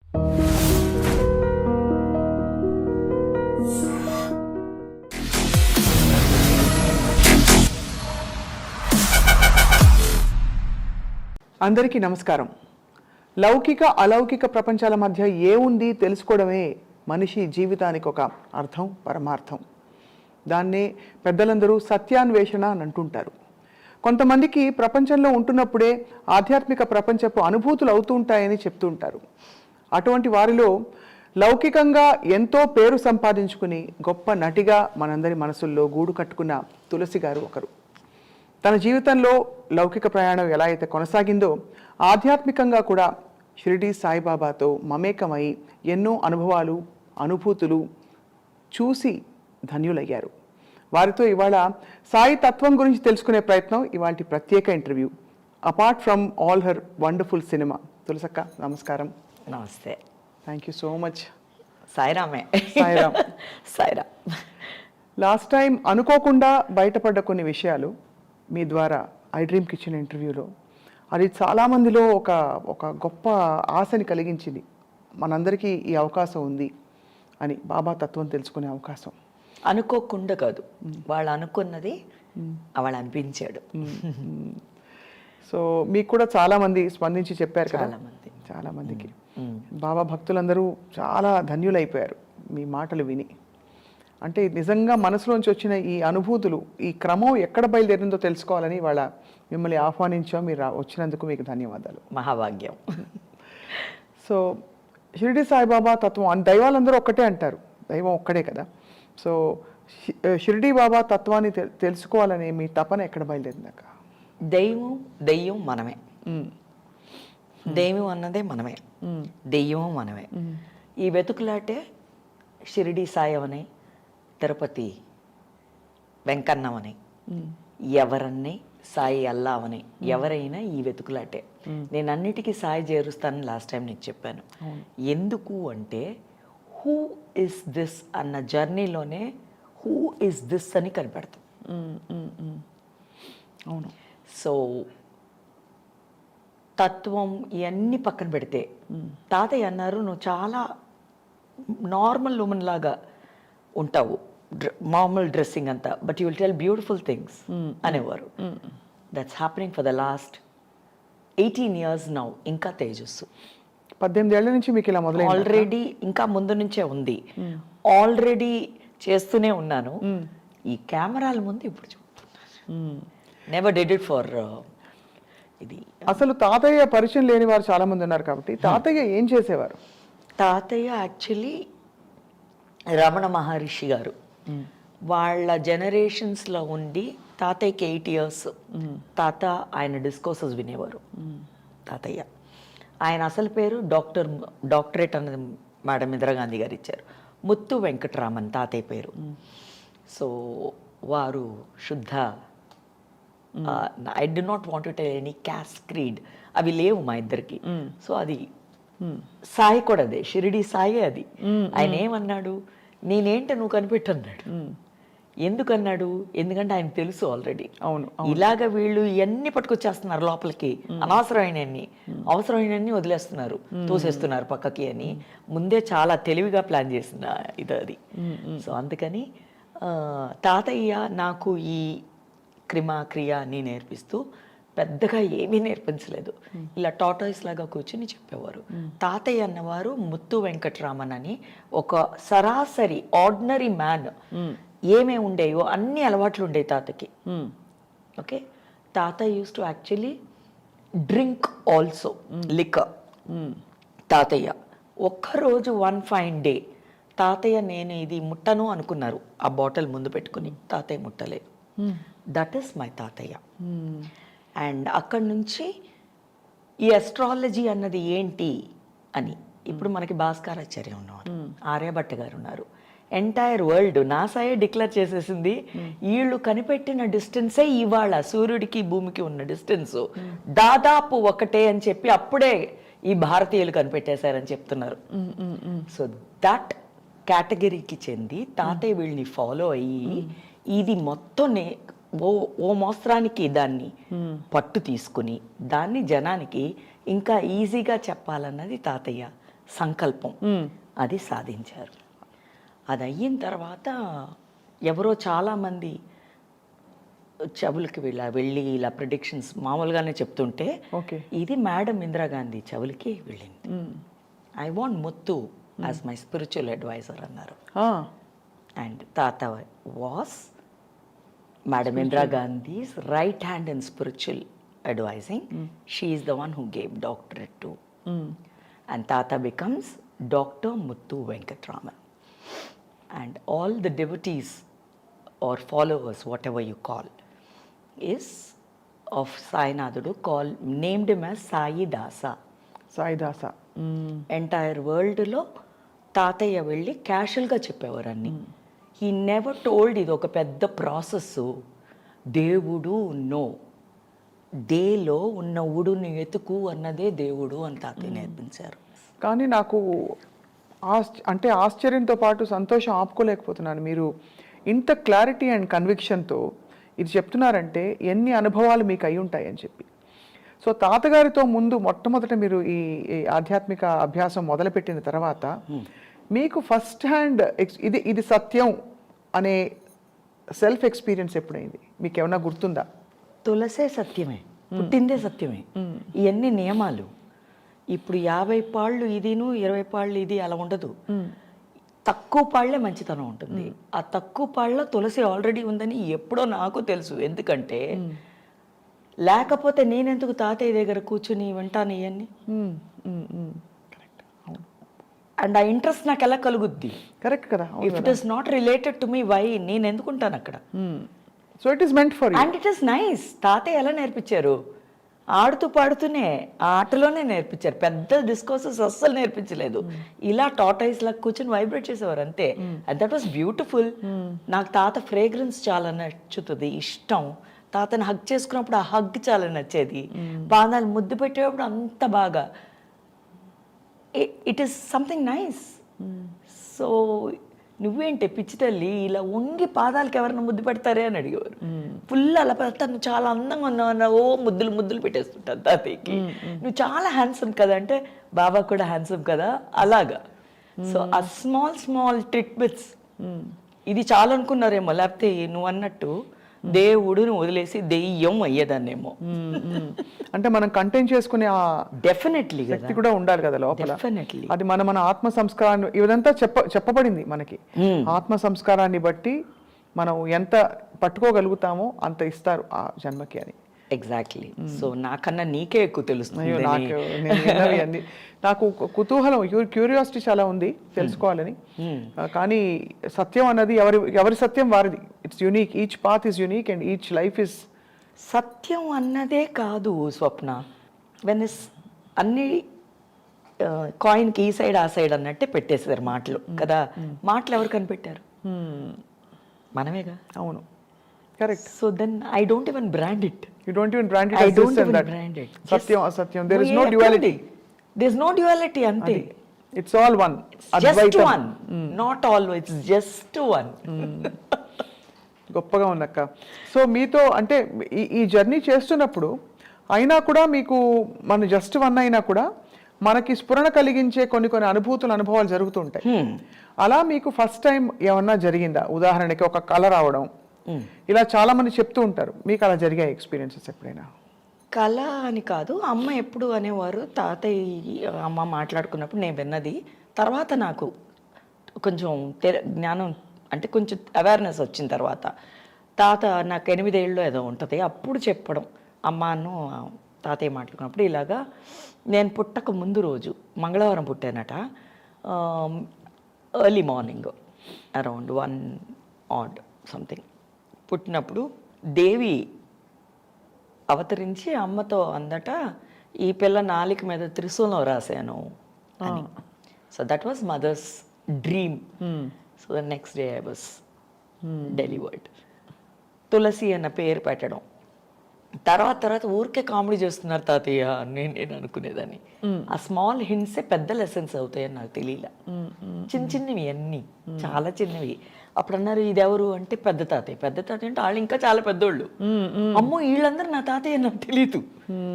అందరికీ నమస్కారం. లౌకిక అలౌకిక ప్రపంచాల మధ్య ఏముంది తెలుసుకోవడమే మనిషి జీవితానికి ఒక అర్థం, పరమార్థం. దాన్నే పెద్దలందరూ సత్యాన్వేషణ అని అంటుంటారు. కొంతమందికి ప్రపంచంలో ఉంటున్నప్పుడే ఆధ్యాత్మిక ప్రపంచపు అనుభూతులు అవుతూ ఉంటాయని చెప్తుంటారు. అటువంటి వారిలో లౌకికంగా ఎంతో పేరు సంపాదించుకుని గొప్ప నటిగా మనందరి మనసుల్లో గూడు కట్టుకున్న తులసి గారు ఒకరు. తన జీవితంలో లౌకిక ప్రయాణం ఎలా అయితే కొనసాగిందో ఆధ్యాత్మికంగా కూడా షిరిడి సాయిబాబాతో మమేకమై ఎన్నో అనుభవాలు, అనుభూతులు చూసి ధన్యులయ్యారు. వారితో ఇవాళ సాయి తత్వం గురించి తెలుసుకునే ప్రయత్నం ఇవాళ ప్రత్యేక interview. Apart from all her wonderful cinema. తులసక్క నమస్కారం. నమస్తే. Thank you so much. సాయిరామే. సాయిరామ్. సాయిరామ్. లాస్ట్ టైం అనుకోకుండా బయటపడ్డ కొన్ని విషయాలు మీ ద్వారా ఐ డ్రీమ్కి ఇచ్చిన ఇంటర్వ్యూలో అది చాలామందిలో ఒక గొప్ప ఆశని కలిగించింది. మనందరికీ ఈ అవకాశం ఉంది అని, బాబా తత్వం తెలుసుకునే అవకాశం. అనుకోకుండా కాదు, వాళ్ళు అనుకున్నది వాళ్ళు అనిపించాడు. సో మీకు కూడా చాలామంది స్పందించి చెప్పారు కదా, చాలామందికి. బాబా భక్తులందరూ చాలా ధన్యులైపోయారు మీ మాటలు విని. అంటే నిజంగా మనసులోంచి వచ్చిన ఈ అనుభూతులు, ఈ క్రమం ఎక్కడ బయలుదేరిందో తెలుసుకోవాలని వాళ్ళ మిమ్మల్ని ఆహ్వానించాం. మీరు వచ్చినందుకు మీకు ధన్యవాదాలు. మహాభాగ్యం. సో షిరిడి సాయిబాబా తత్వం, దైవాలందరూ ఒక్కటే అంటారు, దైవం ఒక్కడే కదా. సో షిరిడి బాబా తత్వాన్ని తెలుసుకోవాలని మీ తపన ఎక్కడ బయలుదేరిందాక? దెయ్యం మనమే. దైవం అన్నదే మనమే, దెయ్యం మనమే. ఈ వెతుకులాటే షిరిడి సాయవని, తిరుపతి వెంకన్నమని, ఎవరన్నీ సాయి అల్లావని, ఎవరైనా ఈ వెతుకులాటే. నేను అన్నిటికీ సాయి చేరుస్తానని లాస్ట్ టైం నీకు చెప్పాను. ఎందుకు అంటే హూ ఇస్ దిస్ అన్న జర్నీలోనే హూ ఇస్ దిస్ అని కనిపెడతాం. అవును. సో తత్వం ఇవన్నీ పక్కన పెడితే తాతయ్య అన్నారు, నువ్వు చాలా నార్మల్ ఉమెన్ లాగా ఉంటావు, మామూలు డ్రెస్సింగ్ అంతా, but you will tell beautiful things అనేవారు. That's happening for the last 18 years now. ఇంకా తేజస్సు 18 ఏళ్ల నుంచి మీకు ఇలా మొదలైంది. ఆల్రెడీ ఇంకా ముందు నుంచే ఉంది, ఆల్రెడీ చేస్తూనే ఉన్నాను. ఈ కెమెరాల ముందు ఇప్పుడు చూస్తున్నాను. నెవర్ డిడ్ ఇట్ ఫర్ ఇది. అసలు తాతయ్య పరిచయం లేని వారు చాలా మంది ఉన్నారు కాబట్టి తాతయ్య ఏం చేసేవారు? తాతయ్య యాక్చువల్లీ రమణ మహర్షి గారు వాళ్ళ జనరేషన్స్లో ఉండి, తాతయ్యకి 8 years. తాత ఆయన డిస్కోర్సెస్ వినేవారు. తాతయ్య ఆయన అసలు పేరు డాక్టరేట్ అన్నది మేడం ఇందిరాగాంధీ గారు ఇచ్చారు. ముత్తు వెంకటరామన్ తాతయ్య పేరు. సో వారు శుద్ధ, I do not want to tell any caste, creed అవి లేవు మా ఇద్దరికి. సో అది సాయి కూడా అదే, షిరిడి సాయి అది. ఆయన ఏమన్నాడు, నేనేంట నువ్వు కనిపెట్టన్నాడు. ఎందుకన్నాడు? ఎందుకంటే ఆయన తెలుసు ఆల్రెడీ. అవును. ఇలాగ వీళ్ళు ఇవన్నీ పట్టుకొచ్చేస్తున్నారు లోపలికి, అనవసరమైనన్ని, అవసరమైనన్ని వదిలేస్తున్నారు, తోసేస్తున్నారు పక్కకి అని ముందే చాలా తెలివిగా ప్లాన్ చేసిన ఇది అది. సో అందుకని తాతయ్య నాకు ఈ క్రియ అన్నీ నేర్పిస్తూ పెద్దగా ఏమీ నేర్పించలేదు, ఇలా టాటాయిస్ లాగా కూర్చుని చెప్పేవారు. తాతయ్య అన్నవారు ముత్తు వెంకటరామన్ అని ఒక సరాసరి ఆర్డినరీ మ్యాన్. ఏమేమి ఉండేవో అన్ని అలవాట్లు ఉండేవి తాతకి. ఓకే, తాత use to actually drink also, liquor. తాతయ్య ఒక్కరోజు వన్ ఫైన్ డే తాతయ్య నేను ఇది ముట్టను అనుకున్నారు, ఆ బాటిల్ ముందు పెట్టుకుని తాతయ్య ముట్టలేదు. దట్ ఈస్ మై తాతయ్య. అండ్ అక్కడి నుంచి ఈ అస్ట్రాలజీ అన్నది ఏంటి అని ఇప్పుడు మనకి భాస్కరాచార్య ఉన్నారు, ఆర్యభట్ట గారు ఉన్నారు. ఎంటైర్ వరల్డ్ నాసాయే డిక్లేర్ చేసేసింది, వీళ్ళు కనిపెట్టిన డిస్టెన్సే ఇవాళ సూర్యుడికి భూమికి ఉన్న డిస్టెన్స్ దాదాపు ఒకటే అని చెప్పి అప్పుడే ఈ భారతీయులు కనిపెట్టేశారని చెప్తున్నారు. సో దట్ కేటగిరీకి చెంది తాతయ్య వీళ్ళని ఫాలో అయ్యి ఇది మొత్తం ఓ మోస్త్రానికి దాన్ని పట్టు తీసుకుని దాన్ని జనానికి ఇంకా ఈజీగా చెప్పాలన్నది తాతయ్య సంకల్పం అది సాధించారు. అది అయిన తర్వాత ఎవరో చాలామంది చెవులకి వెళ్ళి ఇలా ప్రిడిక్షన్స్ మామూలుగానే చెప్తుంటే ఓకే ఇది మేడం ఇందిరాగాంధీ చెవులకి వెళ్ళింది. I want Muthu as my spiritual adviser అన్నారు. అండ్ తాత was madam Indira Gandhi's right hand in spiritual advising. She is the one who gave doctorate to. And తాత becomes doctor Muthu Venkatraman. And all the devotees or followers, whatever you call, is of Sainadudu, named him as Sai Dasa. Sai Dasa. Entire వరల్డ్లో తాతయ్య వెళ్ళి క్యాషువల్గా చెప్పేవారు అన్ని. He never told ఇది ఒక పెద్ద process, దేవుడు నో, దేలో ఉన్న ఉడుని ఎతుకు అన్నదే దేవుడు అని తాతయ్య నేర్పించారు. కానీ నాకు అంటే ఆశ్చర్యంతో పాటు సంతోషం ఆపుకోలేకపోతున్నాను. మీరు ఇంత క్లారిటీ అండ్ కన్విక్షన్తో ఇది చెప్తున్నారంటే ఎన్ని అనుభవాలు మీకు అయి ఉంటాయని చెప్పి. సో తాతగారితో ముందు మొట్టమొదట మీరు ఈ ఆధ్యాత్మిక అభ్యాసం మొదలుపెట్టిన తర్వాత మీకు ఫస్ట్ హ్యాండ్ ఇది సత్యం అనే సెల్ఫ్ ఎక్స్పీరియన్స్ ఎప్పుడైంది? మీకు ఏమన్నా గుర్తుందా? తులసే సత్యమే, పుట్టిందే సత్యమే. ఇవన్నీ నియమాలు. ఇప్పుడు 50 పాళ్ళు ఇదిను 20 పాళ్ళు ఇది అలా ఉండదు. తక్కువ పాళ్లే మంచితనం ఉంటుంది. ఆ తక్కువ పాళ్ళలో తులసి ఆల్రెడీ ఉందని ఎప్పుడో నాకు తెలుసు. ఎందుకంటే లేకపోతే నేనెందుకు తాతయ్య దగ్గర కూర్చుని వింటాను ఇవన్నీ? అండ్ ఆ ఇంట్రెస్ట్ నాకు ఎలా కలుగుద్ది? కరెక్ట్ కదా. If it is not related to me why, నేను ఎందుకుంటాను అక్కడ? So it is meant for you. And it is nice. తాతయ్య ఎలా నేర్పించారు? ఆడుతూ పాడుతూనే ఆ ఆటలోనే నేర్పించారు. పెద్ద డిస్కోర్సెస్ అస్సలు నేర్పించలేదు. ఇలా టాటాయిస్ లా కూర్చొని వైబ్రేట్ చేసేవారు అంతే. And that was beautiful. నాకు తాత ఫ్రేగ్రెన్స్ చాలా నచ్చుతుంది, ఇష్టం. తాతని హగ్ చేసుకున్నప్పుడు ఆ హగ్ చాలా నచ్చేది. పాదాలు ముద్దు పెట్టేటప్పుడు అంత బాగా. It is something nice. So నువ్వేంటి పిచ్చి తల్లి ఇలా వంగి పాదాలకి ఎవరైనా ముద్దు పెడతారే అని అడిగేవారు. ఫుల్ అలా పెడతాను, చాలా అందంగా ఉన్నావు, ఓ ముద్దులు ముద్దులు పెట్టేస్తుంటాను తాతయ్యకి. నువ్వు చాలా హ్యాండ్సమ్ కదా అంటే, బాబా కూడా హ్యాండ్సమ్ కదా, అలాగా. సో ఆ స్మాల్ ట్రిక్ బిట్స్ ఇది చాలా అనుకున్నారేమో. లేకపోతే నువ్వు అన్నట్టు దేవుడుని వదిలేసి దెయ్యం అయ్యేదాన్నేమో. అంటే మనం కంటైన్ చేసుకునే ఆ డెఫినెట్లీ శక్తి కూడా ఉండాలి కదా లోపల. డెఫినెట్లీ అది మన ఆత్మ సంస్కారాన్ని ఇదంతా చెప్పబడింది మనకి. ఆత్మ సంస్కారాన్ని బట్టి మనం ఎంత పట్టుకోగలుగుతామో అంత ఇస్తారు ఆ జన్మకి అని. ఎగ్జాక్ట్లీ. సో నాకన్నా నీకే ఎక్కువ తెలుస్తుంది. నాకు కుతూహలం, క్యూరియాసిటీ చాలా ఉంది తెలుసుకోవాలని. కానీ సత్యం అన్నది ఎవరి సత్యం వారిది. It's unique. Each path is unique and each life is. సత్యం అన్నదే కాదు స్వప్న. వెన్ ఇస్ అన్ని కాయిన్కి ఈ సైడ్ ఆ సైడ్ అన్నట్టే పెట్టేశారు మాటలు కదా. మాటలు ఎవరు కనిపెట్టారు? మనమేగా. అవును, correct. So then I don't even brand it. You don't even brand it I as don't this and even that. brand it. Satyam, asatyam. There is no duality. There is no duality ante. It's all one. Just Advaitam. one. Not all. It's just one. గొప్పగా ఉందక్క. So మీతో అంటే ఈ journey చేస్తున్నప్పుడు అయినా కూడా మీకు మన జస్ట్ వన్ అయినా కూడా మనకి స్ఫురణ కలిగించే కొన్ని అనుభవాలు జరుగుతుంటాయి. అలా మీకు ఫస్ట్ టైం ఏమన్నా జరిగిందా? ఉదాహరణకి ఒక కళ రావడం, ఇలా చాలా మంది చెప్తూ ఉంటారు. మీకు అలా జరిగాయి ఎక్స్పీరియన్సెస్ ఎప్పుడైనా? కళ అని కాదు, అమ్మ ఎప్పుడు అనేవారు, తాతయ్య అమ్మ మాట్లాడుకున్నప్పుడు నేను విన్నది. తర్వాత నాకు కొంచెం జ్ఞానం అంటే కొంచెం అవేర్నెస్ వచ్చిన తర్వాత తాత నాకు 8 ఏళ్ళు ఏదో ఉంటుంది అప్పుడు చెప్పడం, అమ్మను తాతయ్య మాట్లాడుకున్నప్పుడు ఇలాగా నేను పుట్టక ముందు రోజు మంగళవారం పుట్టానట. Early morning around 1 odd something పుట్టినప్పుడు దేవి అవతరించి అమ్మతో అందట, ఈ పిల్ల నాలిక మీద త్రిశూలం రాశాను అని. So that was mother's dream. So the next day I was delivered. Tulasi అన్న పేరు పెట్టడం. తర్వాత ఊరికే కామెడీ చేస్తున్నారు తాతయ్య నేను అనుకునేదాన్ని. ఆ స్మాల్ హింట్సే పెద్ద లెసన్స్ అవుతాయని నాకు తెలియలే. చిన్నవి అన్నీ చాలా చిన్నవి. అప్పుడు అన్నారు ఇది ఎవరు అంటే పెద్ద తాతయ్య అంటే వాళ్ళు ఇంకా చాలా పెద్దోళ్ళు. అమ్మో వీళ్ళందరూ నా తాతయ్య నాకు తెలీదు.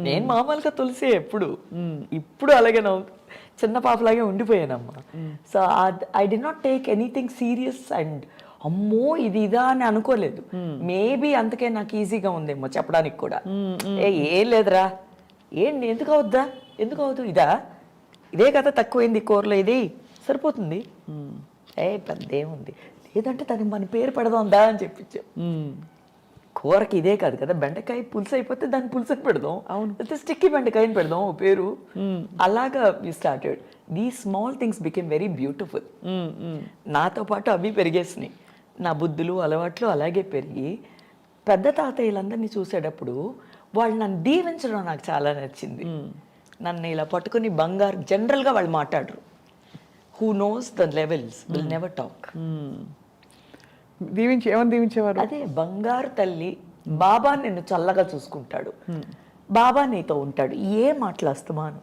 నేను మామూలుగా తులసి ఇప్పుడు అలాగే చిన్న పాపలాగే ఉండిపోయానమ్మా. So I did not take anything serious and అమ్మో ఇది ఇదా అని అనుకోలేదు. మేబీ అందుకే నాకు ఈజీగా ఉందేమో చెప్పడానికి కూడా. ఏం లేదురా, ఏంటి ఎందుకు అవుద్దు ఇదా, ఇదే కదా తక్కువైంది కూరలో, ఇది సరిపోతుంది, పెద్ద ఏముంది, లేదంటే దానికి మన పేరు పెడదాందా అని చెప్పించాం. కూరకి ఇదే కాదు కదా, బెండకాయ పులుసు అయిపోతే దాన్ని పులుసు అని పెడదాం, అయితే స్టిక్కీ బెండకాయని పెడదాం ఓ పేరు. అలాగా we started. The small things became very beautiful. నాతో పాటు అవి పెరిగేసినాయి, నా బుద్ధులు అలవాట్లు అలాగే పెరిగి పెద్ద తాతయ్యలందరినీ చూసేటప్పుడు వాళ్ళు నన్ను దీవించడం నాకు చాలా నచ్చింది. నన్ను ఇలా పట్టుకుని బంగారు, జనరల్గా వాళ్ళు మాట్లాడరు, who knows the levels will never talk. ఏమని దీవించేవారు? అదే బంగారు తల్లి, బాబా నిన్ను చల్లగా చూసుకుంటాడు, బాబా నీతో ఉంటాడు, ఏ మాట్లాడుతున్నాను.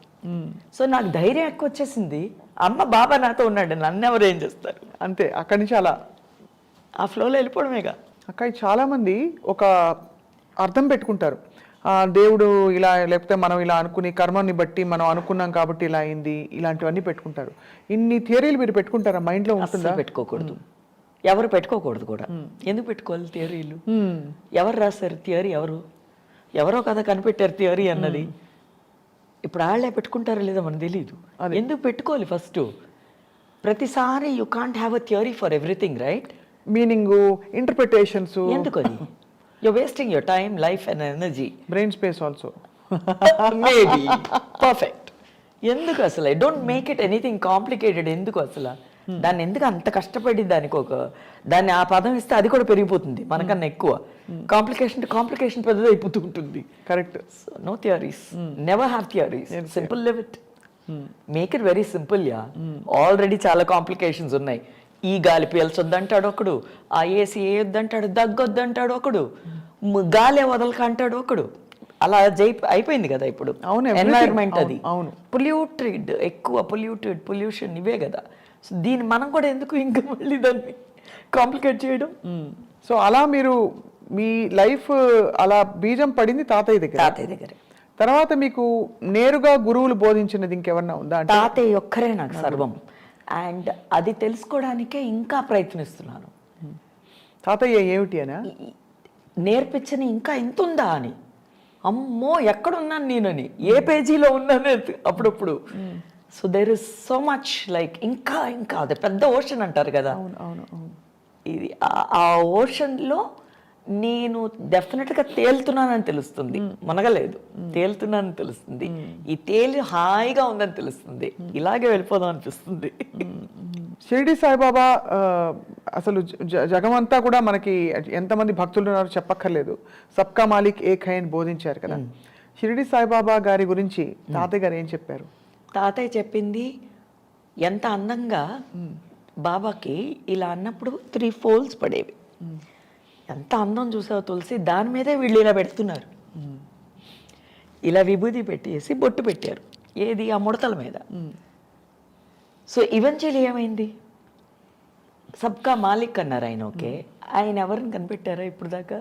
సో నాకు ధైర్యం ఎక్కువ వచ్చేసింది, అమ్మ బాబా నాతో ఉన్నాడు, నన్ను ఎవరు ఏం చేస్తారు, అంతే. అక్కడి నుంచి అలా ఆ ఫ్లోలో వెళ్ళిపోవడమేగా. అక్కడ చాలామంది ఒక అర్థం పెట్టుకుంటారు, దేవుడు ఇలా, లేకపోతే మనం ఇలా అనుకుని కర్మని బట్టి మనం అనుకున్నాం కాబట్టి ఇలా అయింది, ఇలాంటివన్నీ పెట్టుకుంటారు. ఇన్ని థియరీలు మీరు పెట్టుకుంటారా? మైండ్లో ఉంటుందా? పెట్టుకోకూడదు, ఎవరు పెట్టుకోకూడదు కూడా. ఎందుకు పెట్టుకోవాలి థియరీలు? ఎవరు రాశారు థియరీ? ఎవరో కదా కనిపెట్టారు థియరీ అన్నది. ఇప్పుడు వాళ్ళే పెట్టుకుంటారో లేదో మనకు తెలీదు. ఎందుకు పెట్టుకోవాలి? ఫస్ట్ ప్రతిసారి you can't have a theory for everything, right? Meaning, interpretations. ఎందుకు అది? you're wasting your time, life and energy, brain space also. maybe perfect. ఎందుకు అసలు? I don't make it anything complicated. ఎందుకు అసలు దాన్ని ఎందుకు అంత కష్టపడి దానికి దాన్ని ఆ పదం ఇస్తే అది కూడా పెరిగిపోతుంది మనకన్నా ఎక్కువ. కాంప్లికేషన్ పెద్దది అయిపోతూ ఉంటుంది. Correct. No theories, never have theories, simple live it, make it very simple. Yeah, already చాలా కాంప్లికేషన్స్ ఉన్నాయి. ఈ గాలి పీల్చొద్దంటాడు ఒకడు, ఆ ఏసీ వేయొద్దంటాడు, దగ్గొద్దంటాడు ఒకడు, గాలి వదలకంటాడు ఒకడు. అలా అయిపోయింది కదా ఇప్పుడు ఎన్వైరన్మెంట్. అది పొల్యూటెడ్, ఎక్కువ పొల్యూషన్ ఇవే కదా. సో దీన్ని మనం కూడా ఎందుకు ఇంకా మళ్ళీ దాన్ని కాంప్లికేట్ చేయడం? సో అలా మీరు మీ లైఫ్ అలా బీజం పడింది తాతయ్య దగ్గర. తర్వాత మీకు నేరుగా గురువులు బోధించినది ఇంకెవరన్నా ఉందా? తాతయ్య ఒక్కరే నాకు సర్వం. అండ్ అది తెలుసుకోవడానికే ఇంకా ప్రయత్నిస్తున్నాను. తాతయ్య ఏమిటి అనా నేర్పించని ఇంకా ఇంత ఉందా అని. అమ్మో ఎక్కడున్నాను నేనని, ఏ పేజీలో ఉన్నాను అప్పుడప్పుడు. So there is so much like ఇంకా అది పెద్ద ఓషన్ అంటారు కదా. ఇది ఆ ఓషన్లో నేను డెఫినెట్గా తేలుతున్నానని తెలుస్తుంది, మునగలేదు, తేలుతున్నానని తెలుస్తుంది. ఈ తేలి హాయిగా ఉందని తెలుస్తుంది, ఇలాగే వెళ్ళిపోదాం అనిపిస్తుంది. షిరిడి సాయిబాబా అసలు జగమంతా కూడా మనకి ఎంతమంది భక్తులు ఉన్నారో చెప్పక్కర్లేదు. సబ్కా మాలిక్ ఏక్ హై అని బోధించారు కదా. షిరిడి సాయిబాబా గారి గురించి తాతయ్య గారు ఏం చెప్పారు? తాతయ్య చెప్పింది ఎంత అందంగా, బాబాకి ఇలా అన్నప్పుడు 3 folds పడేవి. ఎంత అందం చూసావు తులసి, దాని మీదే వీళ్ళు ఇలా పెడుతున్నారు, ఇలా విభూది పెట్టేసి బొట్టు పెట్టారు, ఏది ఆ ముడతల మీద. సో ఈవెన్చువల్లీ ఏమైంది? సబ్కా మాలిక్ అన్నారు ఆయన. ఓకే, ఆయన ఎవరిని కనిపెట్టారా ఇప్పుడు దాకా?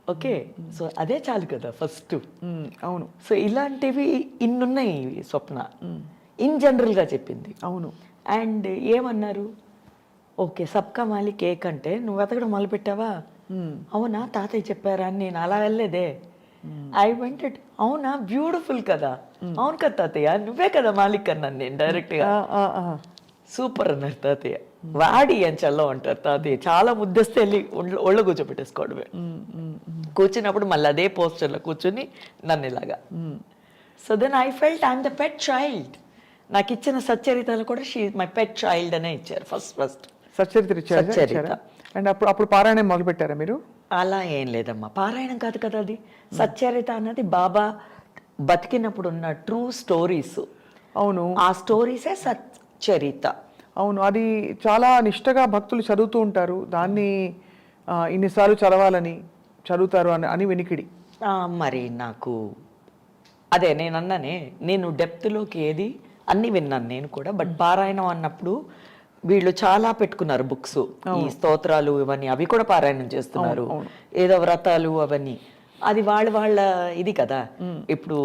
ఓకే, సో అదే చాలు కదా ఫస్ట్. అవును. సో ఇలాంటివి ఇన్నున్నాయి స్వప్న, ఇన్ జనరల్గా చెప్పింది. అవును. అండ్ ఏమన్నారు? ఓకే, సబ్కా మాలిక్ ఏక్ అంటే నువ్వు వెతకడం మొదలుపెట్టావా? అవునా, తాతయ్య చెప్పారా అని నేను అలా వెళ్ళలేదే. I went it. అవునా, బ్యూటిఫుల్ కదా, అవును కదా తాతయ్య, నువ్వే కదా మాలిక్ అన్నాను నేను డైరెక్ట్గా. సూపర్ అన్నారు తాతయ్య. వాడి అని చల్లం అంటారు తాతయ్య, చాలా ముద్దస్తే వెళ్ళి ఒళ్ళో కూర్చోబెట్టేసుకోవడమే. కూర్చున్నప్పుడు మళ్ళీ అదే పోస్టర్లో కూర్చొని నన్ను ఇలాగా. So then I felt I'm the pet child. నాకు ఇచ్చిన సచ్చరితలు కూడా షీ మై పెట్ చైల్డ్ అనే ఇచ్చారు. ఫస్ట్ సచ్చరిత. అండ్ అప్పుడు పారాయణం మొదలు పెట్టారా మీరు? అలా ఏం లేదమ్మా, పారాయణం కాదు కదా అది. సచ్చరిత అన్నది బాబా బతికినప్పుడు ఉన్న ట్రూ స్టోరీస్. అవును, ఆ స్టోరీసే సచ్చరిత. అవును, అది చాలా నిష్టగా భక్తులు చదువుతూ ఉంటారు. దాన్ని ఇన్నిసార్లు చదువుతారు అని వినికిడి. మరి నాకు అదే నేను అన్నానే, నేను డెప్త్లోకి ఏది అన్ని విన్నాను నేను కూడా. బట్ పారాయణం అన్నప్పుడు వీళ్ళు చాలా పెట్టుకున్నారు బుక్స్, ఈ స్తోత్రాలు ఇవన్నీ, అవి కూడా పారాయణం చేస్తున్నారు. ఏదో వ్రతాలు అవన్నీ, అది వాళ్ళ ఇది కదా. ఇప్పుడు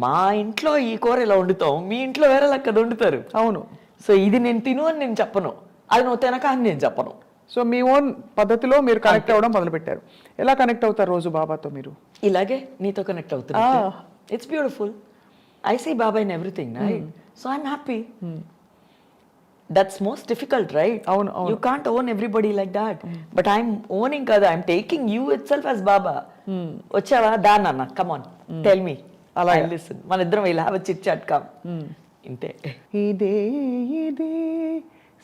మా ఇంట్లో ఈ కూర ఇలా వండుతాం, మీ ఇంట్లో వేరే లెక్క వండుతారు. అవును. సో ఇది నేను తిను అని నేను చెప్పను, అది నువ్వు తినక అని నేను చెప్పను. సో మీ ఓన్ పద్ధతిలో మీరు కనెక్ట్ అవ్వడం మొదలుపెట్టారు. ఎలా కనెక్ట్ అవుతారు రోజు బాబాతో మీరు? ఇలాగే నీతో కనెక్ట్ అవుతున్నా. It's beautiful. I see Baba in everything, right? So I'm happy. That's most difficult, right? అవును, అవును. You can't own everybody like that. But I'm owning కదా, I'm taking you itself as Baba. వచ్చావా దాన్ అన్న, కమాన్ టెల్ మీ, అలా listen. మన ఇద్దరం ఇలా have a chit chat, come. ఇంతే. ఇదే ఇదే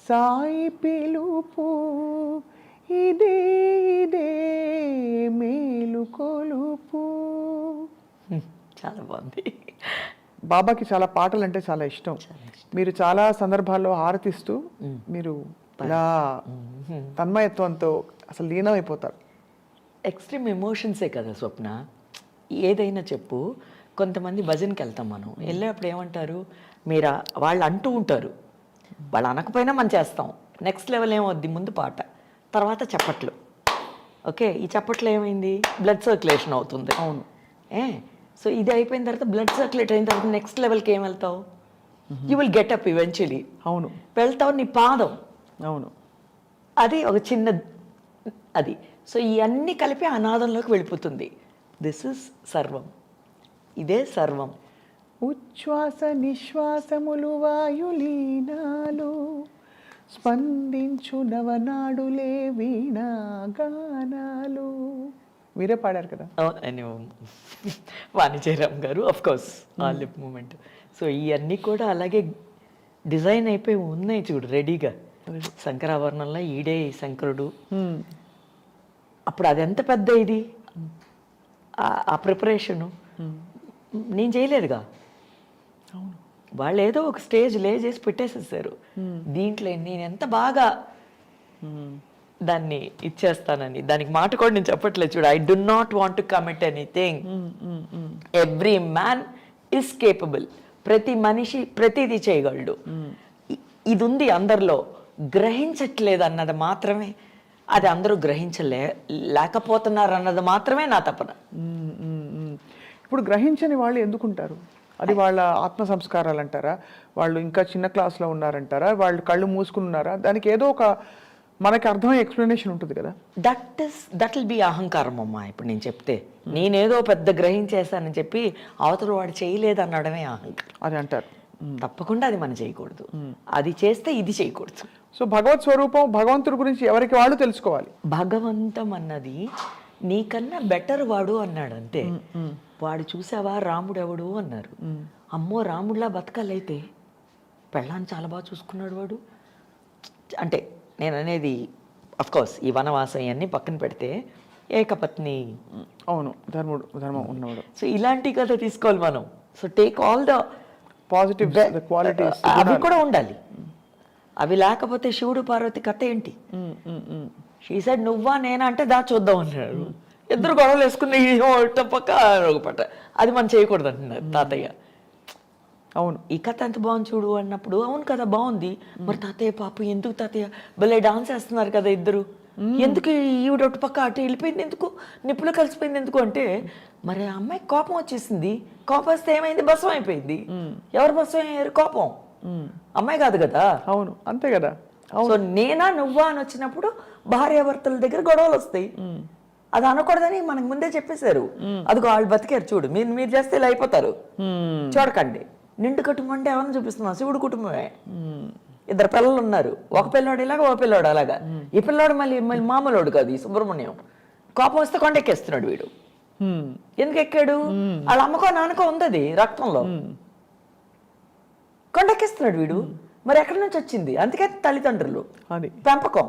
సాయి పిలుపు, ఇదే ఇదే మేలు కొలుపు. చాలా బాగుంది. బాబాకి చాలా పాటలు అంటే చాలా ఇష్టం. మీరు చాలా సందర్భాల్లో హారతిస్తూ మీరు ఇలా తన్మయత్వంతో అసలు లీనమైపోతారు. ఎక్స్ట్రీమ్ ఎమోషన్సే కదా స్వప్న. ఏదైనా చెప్పు, కొంతమంది భజనకి వెళ్తాం, మనం వెళ్ళేటప్పుడు ఏమంటారు, మీరు వాళ్ళు అంటూ ఉంటారు, వాళ్ళు అనకపోయినా మనం చేస్తాం. నెక్స్ట్ లెవెల్ ఏమవుద్ది, ముందు పాట, తర్వాత చప్పట్లు. ఓకే, ఈ చప్పట్లు ఏమైంది, బ్లడ్ సర్క్యులేషన్ అవుతుంది. అవును. సో ఇది అయిపోయిన తర్వాత, బ్లడ్ సర్క్యులేట్ అయిన తర్వాత నెక్స్ట్ లెవెల్కి ఏం వెళ్తావు, you will get up eventually. అవును, వెళ్తావు, నీ పాదం. అవును, అది ఒక చిన్న అది. సో ఇవన్నీ కలిపి అనాదంలోకి వెళ్ళిపోతుంది. దిస్ ఇస్ సర్వం, ఇదే సర్వం. ఉచ్ఛ్వాస నిశ్వాసములు వాయులీనాలు, స్పందించు నవనాడులే వీణాగానాలు. మీరే పాడారు కదా. వాణిజ్యరామ్ గారు, ఆఫ్ కోర్స్, ఆ లిప్ మూమెంట్. సో ఇవన్నీ కూడా అలాగే డిజైన్ అయిపోయి ఉన్నాయి చూడు, రెడీగా. శంకరాభరణంలో ఈడే శంకరుడు. అప్పుడు అది ఎంత పెద్ద ఇది, ఆ ప్రిపరేషను నేను చేయలేదుగా. వాళ్ళు ఏదో ఒక స్టేజ్ లే చేసి పెట్టేసేసారు. దీంట్లో నేను ఎంత బాగా దాన్ని ఇచ్చేస్తానని, దానికి మాట కూడా నేను చెప్పట్లేదు చూడు. I do not want to commit anything. Every man is capable. ప్రతి మనిషి ప్రతిదీ చేయగలడు. ఇది ఉంది అందరిలో, గ్రహించట్లేదు అన్నది మాత్రమే, అది అందరూ లేకపోతున్నారు అన్నది మాత్రమే నా తపన. ఇప్పుడు గ్రహించని వాళ్ళు ఎందుకుంటారు? అది వాళ్ళ ఆత్మ సంస్కారాలు అంటారా, వాళ్ళు ఇంకా చిన్న క్లాస్లో ఉన్నారంటారా, వాళ్ళు కళ్ళు మూసుకుని ఉన్నారా? దానికి ఏదో ఒక మనకి అర్థమయ్యే ఎక్స్ప్లెనేషన్ ఉంటుంది కదా. దట్ విల్ బి అహంకారం అమ్మా. ఇప్పుడు నేను చెప్తే నేనేదో పెద్ద గ్రహించేశానని చెప్పి అవతల వాడు చేయలేదు అనడమే అహంకారం. అది అంటారు. తప్పకుండా అది మనం చేయకూడదు. అది చేస్తే ఇది చేయకూడదు. సో భగవత్ స్వరూపం, భగవంతుడి గురించి ఎవరికి వాళ్ళు తెలుసుకోవాలి. భగవంతం అన్నది నీకన్నా బెటర్ వాడు అన్నాడు అంతే. వాడు చూసావా రాముడు ఎవడు అన్నారు. అమ్మో రాముడిలా బతకాలైతే పెళ్ళాన్ని చాలా బాగా చూసుకున్నాడు వాడు అంటే. నేను అనేది అఫ్కోర్స్ ఈ వనవాసం ఇవన్నీ పక్కన పెడితే ఏకపత్ని, అవును, ధర్మం ఉన్నవాడు. సో ఇలాంటి కథ తీసుకోవాలి మనం. So take all the positive qualities, అవి కూడా ఉండాలి. అవి లేకపోతే శివుడు పార్వతి కథ ఏంటి? షీ సెడ్ నువ్వా నేనా అంటే దా చూద్దాం అన్నాడు. ఇద్దరు గొడవలు వేసుకుని పక్క ఒక పట్ట. అది మనం చేయకూడదు అంటున్నారు తాతయ్య. అవును, ఈ కథ ఎంత బాగుంది చూడు అన్నప్పుడు, అవును కదా బాగుంది, మరి తాతయ్య పాప ఎందుకు తాతయ్య భలే డాన్స్ వేస్తున్నారు కదా ఇద్దరు, ఎందుకు ఈవిడ ఒకటి పక్క అటు వెళ్ళిపోయింది ఎందుకు, నిప్పులు కలిసిపోయింది ఎందుకు అంటే, మరి ఆ అమ్మాయికి కోపం వచ్చేసింది. కోపం వస్తే ఏమైంది, భస్వం అయిపోయింది. ఎవరు భస్వం అయ్యారు? కోపం. అమ్మాయి కాదు కదా. అవును, అంతే కదా. సో నేనా నువ్వా అని వచ్చినప్పుడు భార్యాభర్తల దగ్గర గొడవలు వస్తాయి. అది అనకూడదని మనకు ముందే చెప్పేశారు. అదిగో వాళ్ళు బతికారు చూడు, మీరు చేస్తే ఇలా అయిపోతారు, చూడకండి. నిండు కుటుంబం అంటే ఎవరిని చూపిస్తున్నాం? శివుడు కుటుంబమే. ఇద్దరు పిల్లలు ఉన్నారు, ఒక పిల్లోడు ఇలాగా, ఒక పిల్లోడు అలాగా. ఈ పిల్లోడు మళ్ళీ మామూలోడు కాదు, ఈ సుబ్రహ్మణ్యం. కోపం వస్తే కొండెక్కేస్తున్నాడు వీడు. ఎందుకు ఎక్కాడు? వాళ్ళ అమ్మకో నాన్నకో ఉంది రక్తంలో, కొండెక్కేస్తున్నాడు వీడు. మరి ఎక్కడి నుంచి వచ్చింది? అందుకే తల్లిదండ్రులు, అది పెంపకం.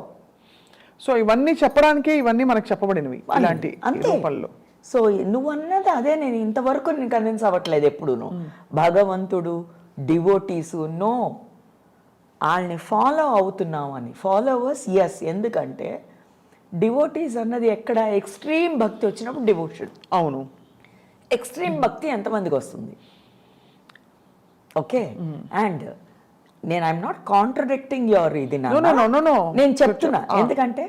సో ఇవన్నీ చెప్పడానికి ఇవన్నీ మనకు చెప్పబడినవి ఇలాంటి రూపంలో. సో నువ్వు అన్నది అదే. నేను ఇంతవరకు నేను కన్విన్స్ అవ్వట్లేదు ఎప్పుడును. భగవంతుడు, డివోటీసు, నో, వాళ్ళని ఫాలో అవుతున్నాం అని. ఫాలోవర్స్ ఎస్, ఎందుకంటే డివోటీస్ అన్నది ఎక్కడ ఎక్స్ట్రీమ్ భక్తి వచ్చినప్పుడు డివోషన్. అవును, ఎక్స్ట్రీమ్ భక్తి ఎంతమందికి వస్తుంది? ఓకే, అండ్ నేను ఐఎమ్ నాట్ కాంట్రడిక్టింగ్ యువర్ ఇది, నేను చెప్తున్నా. ఎందుకంటే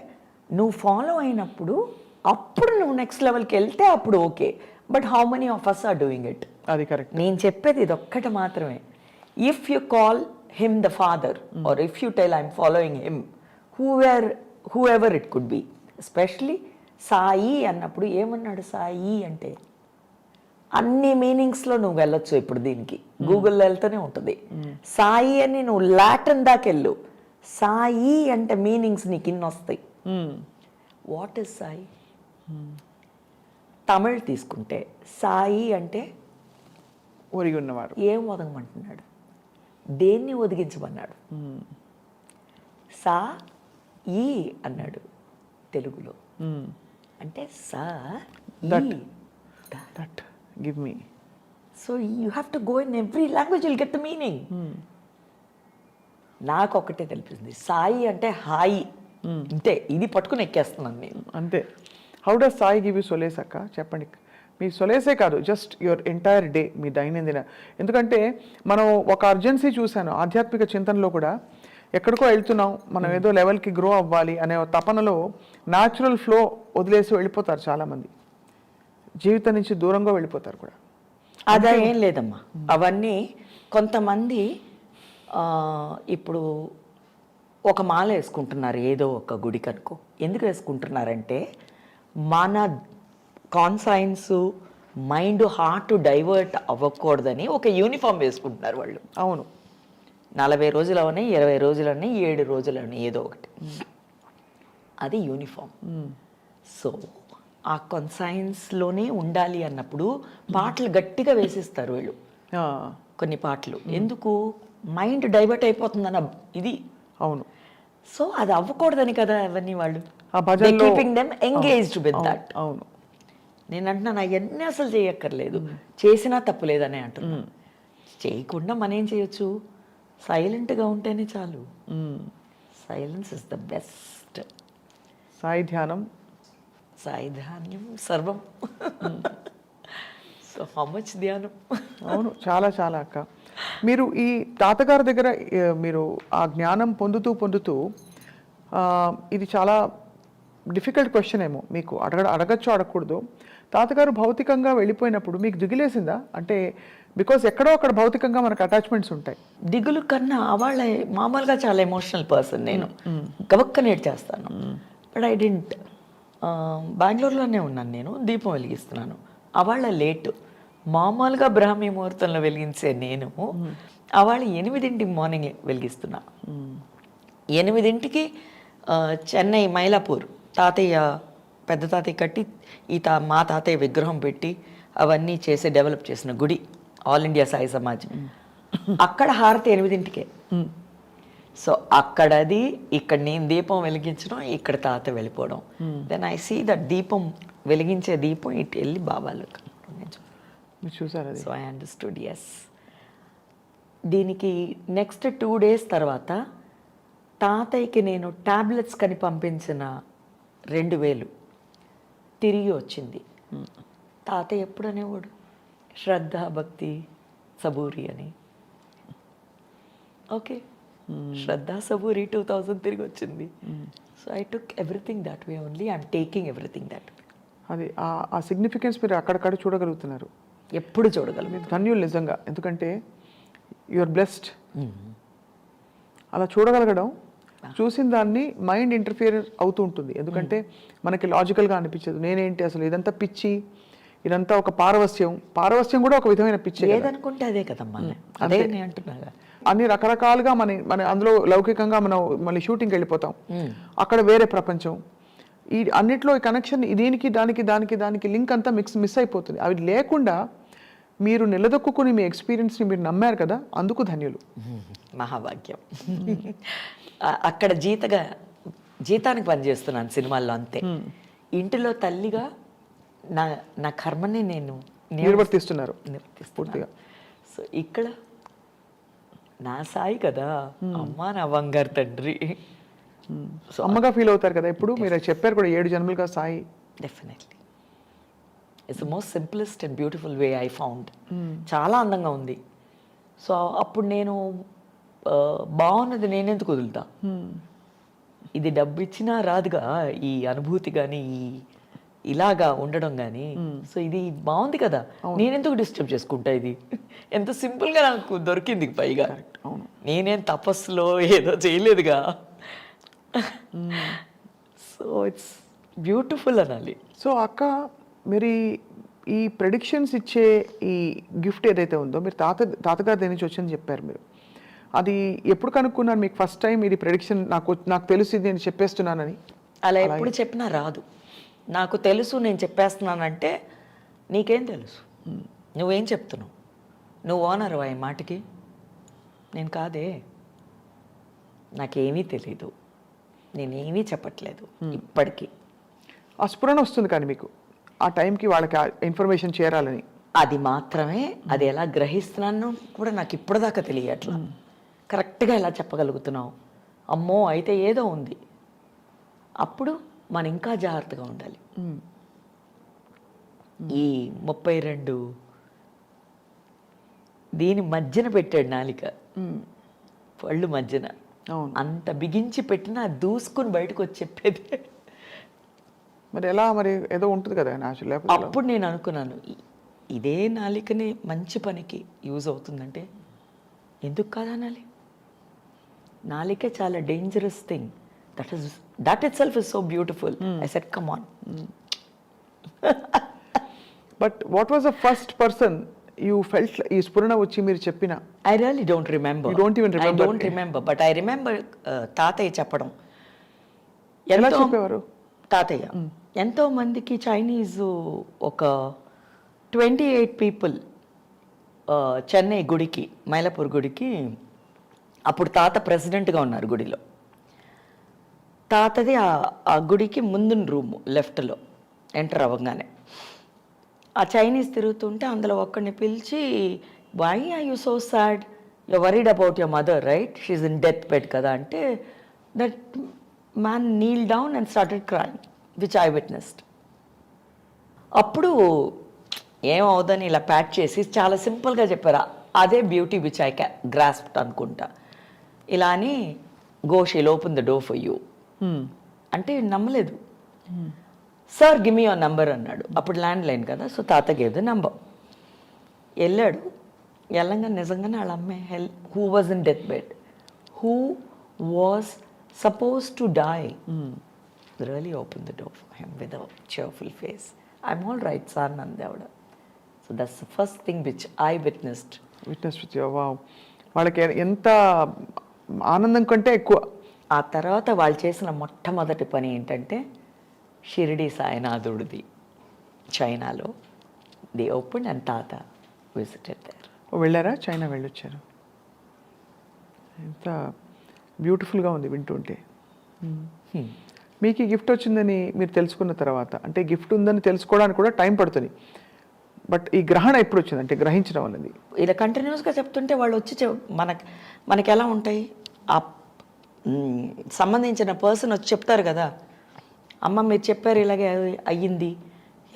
నువ్వు ఫాలో అయినప్పుడు అప్పుడు నువ్వు నెక్స్ట్ లెవెల్కి వెళ్తే అప్పుడు okay. But how many of us are doing it? అది కరెక్ట్. నేను చెప్పేది ఇది ఒక్కటి మాత్రమే. If you call him the father or if you tell I'm following him, whoever it could be, especially Sai అన్నప్పుడు ఏమన్నాడు సాయి అంటే అన్ని మీనింగ్స్లో నువ్వు వెళ్ళొచ్చు. ఇప్పుడు దీనికి గూగుల్లో వెళ్తూనే ఉంటుంది. సాయి అని నువ్వు లాటిన్ దాకా వెళ్ళు, సాయి అంటే మీనింగ్స్ నీకు ఇన్ని వస్తాయి. What is Sai? తమిళ్ తీసుకుంటే సాయి అంటే ఒరిగి ఉన్నవారు. ఏం ఒదగమంటున్నాడు? దేన్ని ఒదిగించమన్నాడు? సా ఈ అన్నాడు తెలుగులో. అంటే saw that give me. So you have to go in every language, will get the meaning. నాకు ఒకటే తెలిపింది, సాయి అంటే హాయి. అంతే, ఇది పట్టుకుని ఎక్కేస్తున్నాను నేను. అంతే. How does Sai give you solace అక్క? చెప్పండి. మీ సొలేసే కాదు, జస్ట్ యువర్ ఎంటైర్ డే, మీ దైనందిన. ఎందుకంటే మనం ఒక అర్జెన్సీ చూశాను ఆధ్యాత్మిక చింతనలో కూడా. ఎక్కడికో వెళ్తున్నాం, మనం ఏదో లెవెల్కి గ్రో అవ్వాలి అనే తపనలో న్యాచురల్ ఫ్లో వదిలేసి వెళ్ళిపోతారు చాలామంది. జీవితం నుంచి దూరంగా వెళ్ళిపోతారు కూడా. అదా ఏం లేదమ్మా. అవన్నీ కొంతమంది ఇప్పుడు ఒక మాల వేసుకుంటున్నారు ఏదో ఒక గుడికి అనుకో. ఎందుకు వేసుకుంటున్నారంటే మన కాన్సైన్స్, మైండ్, హార్ట్ డైవర్ట్ అవ్వకూడదని ఒక యూనిఫామ్ వేసుకుంటున్నారు వాళ్ళు. అవును. 40 రోజులవని, 20 రోజులని, 7 రోజులని, ఏదో ఒకటి. అది యూనిఫామ్. సో ఆ కాన్సైన్స్లోనే ఉండాలి అన్నప్పుడు పాటలు గట్టిగా వేసిస్తారు వీళ్ళు. కొన్ని పాటలు ఎందుకు? మైండ్ డైవర్ట్ అయిపోతుందన్న ఇది. అవును. సో అది అవ్వకూడదని కదా అవన్నీ వాళ్ళు keeping them engaged with that. అవును. నేను అంటున్నాను అవన్నీ అసలు చేయక్కర్లేదు, చేసినా తప్పు లేదనే అంటున్నాను. చేయకుండా మనం ఏం చేయొచ్చు? సైలెంట్గా ఉంటేనే చాలు. Silence is the best. Sai ధ్యానం, సాయి ధ్యానం సర్వం. సో హౌ మచ్ ధ్యానం? అవును, చాలా చాలా అక్క. మీరు ఈ తాతగారి దగ్గర మీరు ఆ జ్ఞానం పొందుతూ ఇది చాలా డిఫికల్ట్ క్వశ్చన్ ఏమో మీకు, అడగచ్చు అడగకూడదు. తాతగారు భౌతికంగా వెళ్ళిపోయినప్పుడు మీకు దిగులేసిందా? అంటే బికాస్ ఎక్కడో అక్కడ భౌతికంగా మనకు అటాచ్మెంట్స్ ఉంటాయి. దిగులు కన్నా వాళ్ళ మామూలుగా చాలా ఎమోషనల్ పర్సన్ నేను, గవక్కనేట్ చేస్తాను. But I didn't. బెంగళూరులోనే ఉన్నాను నేను, దీపం వెలిగిస్తున్నాను. అవాళ్ళ లేట్, మామూలుగా బ్రాహ్మీ ముహూర్తంలో వెలిగించే నేను అవాళ్ళ 8 మార్నింగ్ వెలిగిస్తున్నా. 8కి చెన్నై మైలాపూర్ తాతయ్య, పెద్ద తాతయ్య కట్టి మా తాతయ్య విగ్రహం పెట్టి అవన్నీ చేసి డెవలప్ చేసిన గుడి ఆల్ ఇండియా సాయి సమాజ్. అక్కడ హారతి 8కే. సో అక్కడది, ఇక్కడ నేను దీపం వెలిగించడం, ఇక్కడ తాత వెళ్ళిపోవడం. దెన్ ఐ సీ దట్ దీపం వెలిగించే దీపం ఇటు వెళ్ళి బాబాలు చూసారు. So I understood. ఎస్. దీనికి నెక్స్ట్ 2 days తర్వాత తాతయ్యకి నేను టాబ్లెట్స్ కని పంపించిన 2000 తిరిగి వచ్చింది. తాతయ్య ఎప్పుడు అనేవాడు శ్రద్ధ, భక్తి, సబూరి అని. ఓకే, శ్రద్ధ, సబూరి 2000 తిరిగి వచ్చింది. So I took everything that way only. I'm taking everything that way. అది ఆ సిగ్నిఫికెన్స్ మీరు అక్కడక్కడ చూడగలుగుతున్నారు. ఎప్పుడు చూడగలుగుతారు. ధన్యులు నిజంగా. ఎందుకంటే యూఆర్ బ్లెస్డ్. అలా చూడగలగడం, చూసిన దాన్ని మైండ్ ఇంటర్ఫియర్ అవుతూ ఉంటుంది. ఎందుకంటే మనకి లాజికల్గా అనిపించదు. నేనేంటి అసలు, ఇదంతా పిచ్చి, ఇదంతా ఒక పారవస్యం కూడా ఒక విధమైన పిచ్చి. ఏదనుకుంటే అదే కదమ్మా, అదే నేను అంటున్నా. అన్ని రకరకాలుగా మన అందులో లౌకికంగా మనం మళ్ళీ షూటింగ్కి వెళ్ళిపోతాం, అక్కడ వేరే ప్రపంచం. ఈ అన్నిట్లో ఈ కనెక్షన్ దానికి లింక్ అంతా మిస్ అయిపోతుంది. అవి లేకుండా మీరు నిలదొక్కుని మీ ఎక్స్పీరియన్స్ని మీరు నమ్మారు కదా, అందుకు ధన్యులు. మహాభాగ్యం. అక్కడ జీతానికి పనిచేస్తున్నాను సినిమాల్లో, అంతే. ఇంటిలో తల్లిగా నా కర్మని నేను నిర్వర్తిస్తున్నారు పూర్తిగా. సో ఇక్కడ నా సాయి కదా, అమ్మ నా బంగారు తండ్రి. సో అమ్మగా ఫీల్ అవుతారు కదా ఇప్పుడు. మీరు చెప్పారు కూడా 7 జన్మలుగా Sai. Definitely. It's the most simplest and beautiful way I found. చాలా అందంగా ఉంది. సో అప్పుడు నేను బాగున్నది నేనెందుకు వదులుతా? ఇది డబ్బు ఇచ్చినా రాదుగా ఈ అనుభూతి కానీ ఈ ఇలాగా ఉండడం కానీ సో ఇది బాగుంది కదా, నేనెందుకు డిస్టర్బ్ చేసుకుంటా, ఇది ఎంత సింపుల్గా నాకు దొరికింది పైగా. అవును. నేనేం తపస్సులో ఏదో చేయలేదుగా. సో ఇట్స్ బ్యూటిఫుల్ అనాలి. సో అక్క, మీరు ఈ ప్రెడిక్షన్స్ ఇచ్చే ఈ గిఫ్ట్ ఏదైతే ఉందో, మీరు తాతగారి దగ్గర నుంచి వచ్చిందని చెప్పారు మీరు. అది ఎప్పుడు కనుక్కున్నారు మీకు ఫస్ట్ టైం ఇది ప్రెడిక్షన్ నాకు తెలుసు నేను చెప్పేస్తున్నానని? అలా ఎప్పుడు చెప్పినా రాదు. నాకు తెలుసు నేను చెప్పేస్తున్నానంటే నీకేం తెలుసు, నువ్వేం చెప్తున్నావు, నువ్వు ఓనర్ ఈ మాటకి, నేను కాదే, నాకేమీ తెలీదు, నేనేమీ చెప్పట్లేదు ఇప్పటికీ. ఆ స్ఫురణ వస్తుంది కానీ మీకు ఆ టైంకి వాళ్ళకి ఇన్ఫర్మేషన్ చేరాలని. అది మాత్రమే, అది ఎలా గ్రహిస్తున్నాను కూడా నాకు ఇప్పటిదాకా తెలియట్లా. కరెక్ట్గా ఎలా చెప్పగలుగుతున్నావు, అమ్మో అయితే ఏదో ఉంది, అప్పుడు మనం ఇంకా జాగ్రత్తగా ఉండాలి. ఈ 32 దీని మధ్యన పెట్టాడు నాలిక, పళ్ళు మధ్యన, అంత బిగించి పెట్టినా దూసుకుని బయటకు వచ్చి చెప్పేది. మరి ఎలా, మరి ఏదో ఉంటుంది కదా న్యాచురల్. అప్పుడు నేను అనుకున్నాను, ఇదే నాలికని మంచి పనికి యూజ్ అవుతుందంటే ఎందుకు కాదనాలి. నాలికే చాలా dangerous thing. That itself is so beautiful. I said, come on. But what was the first person you felt ఈ స్ఫురణ వచ్చి మీరు చెప్పిన? I really don't remember. You don't even remember? I don't remember, but I remember తాతయ్య చెప్పడం. ఎలా చెప్పేవారు తాతయ్య? ఎంతో మందికి చైనీస్ ఒక 28 పీపుల్ చెన్నై గుడికి, మైలాపూర్ గుడికి, అప్పుడు తాత ప్రెసిడెంట్గా ఉన్నారు గుడిలో. తాతది ఆ గుడికి ముందున్న రూము లెఫ్ట్లో ఎంటర్ అవ్వగానే ఆ చైనీస్ తిరుగుతుంటే అందులో ఒక్కడిని పిలిచి, why are you so sad, you worried about your mother right, she's in death bed కదా అంటే, that man kneel down and started crying, which I witnessed. అప్పుడు ఏమవుదని ఇలా ప్యాక్ చేసి చాలా సింపుల్గా చెప్పారు. అదే బ్యూటీ విచ్ ఐ గ్రాస్ప్డ్ అనుకుంటా. ఇలా అని, go she'll open the door for you అంటే నమ్మలేదు. Sir give me your number అన్నాడు. అప్పుడు ల్యాండ్ లైన్ కదా, సో తాత గేవ్ ద నంబర్. వెళ్ళాడు. వెళ్ళంగా నిజంగానే వాళ్ళ అమ్మాయి who was in death bed, who was suppose to die, really open the door for him with a cheerful face. I'm all right sir అంది ఆవిడ. So that's the first thing which I witness with you. Wow. వాళ్ళకి ఎంత ఆనందం కంటే ఎక్కువ. ఆ తర్వాత వాళ్ళు చేసిన మొట్టమొదటి పని ఏంటంటే, షిరిడి సాయినాథుడిది చైనాలో ది ఓపెన్ అండ్ తాత విజిటెడ్ దేర్. వెళ్ళారా? చైనా వెళ్ళొచ్చారు. ఎంత బ్యూటిఫుల్గా ఉంది వింటుంటే. మీకు ఈ గిఫ్ట్ వచ్చిందని మీరు తెలుసుకున్న తర్వాత, అంటే గిఫ్ట్ ఉందని తెలుసుకోవడానికి కూడా టైం పడుతుంది, బట్ ఈ గ్రహణ ఎప్పుడు వచ్చింది అంటే గ్రహించడం అన్నది? ఇలా కంటిన్యూస్గా చెప్తుంటే వాళ్ళు వచ్చి మనకి ఎలా ఉంటాయి, ఆ సంబంధించిన పర్సన్ వచ్చి చెప్తారు కదా, అమ్మ మీరు చెప్పారు ఇలాగే అయ్యింది,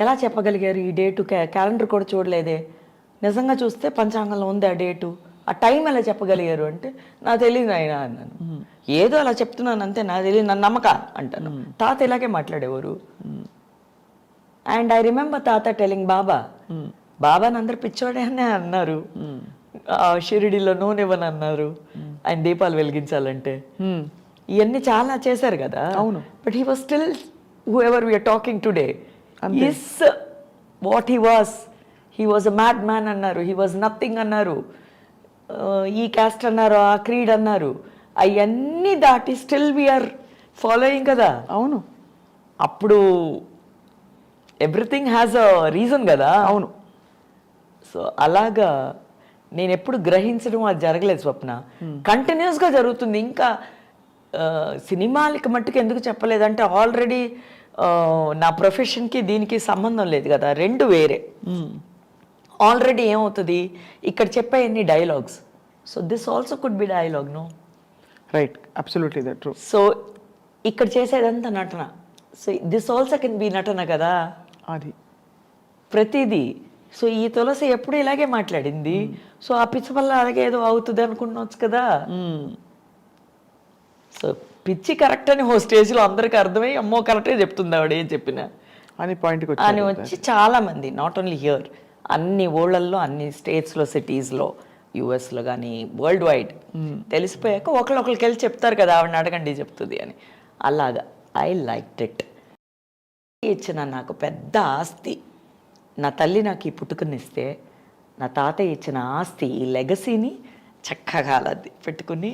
ఎలా చెప్పగలిగారు, ఈ డేటు క్యాలెండర్ కూడా చూడలేదే, నిజంగా చూస్తే పంచాంగంలో ఉంది ఆ డేటు, ఆ టైం ఎలా చెప్పగలిగారు అంటే, నాకు తెలియదు ఆయన అన్నాను. ఏదో అలా చెప్తున్నాను అంతే, నాకు తెలియదు, నన్ను నమ్మక అంటాను. తాత ఇలాగే మాట్లాడేవారు. అండ్ ఐ రిమెంబర్ తాత టెలింగ్ బాబాని అందరు పిచ్చోడే అని అన్నారు, షిరిడిలో నూనె ఇవ్వని అన్నారు, ఆయన దీపాలు వెలిగించాలంటే. ఇవన్నీ చాలా చేశారు కదా. అవును. But he was still whoever we're talking today is what he was a mad man అన్నారు, హీ వాజ్ నథింగ్ అన్నారు, ఈ క్యాస్ట్ అన్నారు, ఆ క్రీడ్ అన్నారు, అవన్నీ దాటి స్టిల్ వీఆర్ ఫాలోయింగ్ కదా. అవును. అప్పుడు ఎవ్రీథింగ్ హ్యాస్ అ రీజన్ కదా. అవును. సో అలాగా నేను ఎప్పుడు గ్రహించడం అది జరగలేదు స్వప్న, కంటిన్యూస్గా జరుగుతుంది. ఇంకా సినిమాలకి మట్టుకు ఎందుకు చెప్పలేదంటే, ఆల్రెడీ నా ప్రొఫెషన్కి దీనికి సంబంధం లేదు కదా, రెండు వేరే. ఆల్రెడీ ఏమవుతుంది, ఇక్కడ చెప్పే ఎన్ని dialogues, so this also could be dialogue, no right, absolutely that true. So ఇక్కడ చేసేదంతా నటన, so this also can be నటన కదా అది ప్రతిదీ. సో ఈ తులసి ఎప్పుడు ఇలాగే మాట్లాడింది, సో ఆ పిచ్చి వల్ల అలాగే ఏదో అవుతుంది అనుకున్నవచ్చు కదా. సో పిచ్చి కరెక్ట్ అని ఓ స్టేజ్లో అందరికీ అర్థమై, అమ్మో కరెక్టే చెప్తుంది ఆవిడ ఏం చెప్పినా. అని పాయింట్కి అని వచ్చి వచ్చి చాలా మంది నాట్ ఓన్లీ హియర్, అన్ని ఊళ్ళల్లో, అన్ని స్టేట్స్లో, సిటీస్లో, యుఎస్లో కానీ వరల్డ్ వైడ్ తెలిసిపోయాక ఒకళ్ళొకరికి వెళ్ళి చెప్తారు కదా, ఆవిడని అడగండి చెప్తుంది అని. అలాగా ఐ లైక్ ఇట్. ఇచ్చిన నాకు పెద్ద ఆస్తి, నా తల్లి నాకు ఈ పుట్టుకనిస్తే, నా తాతయ్య ఇచ్చిన ఆస్తి, ఈ లెగసీని చక్కగా అలా పెట్టుకుని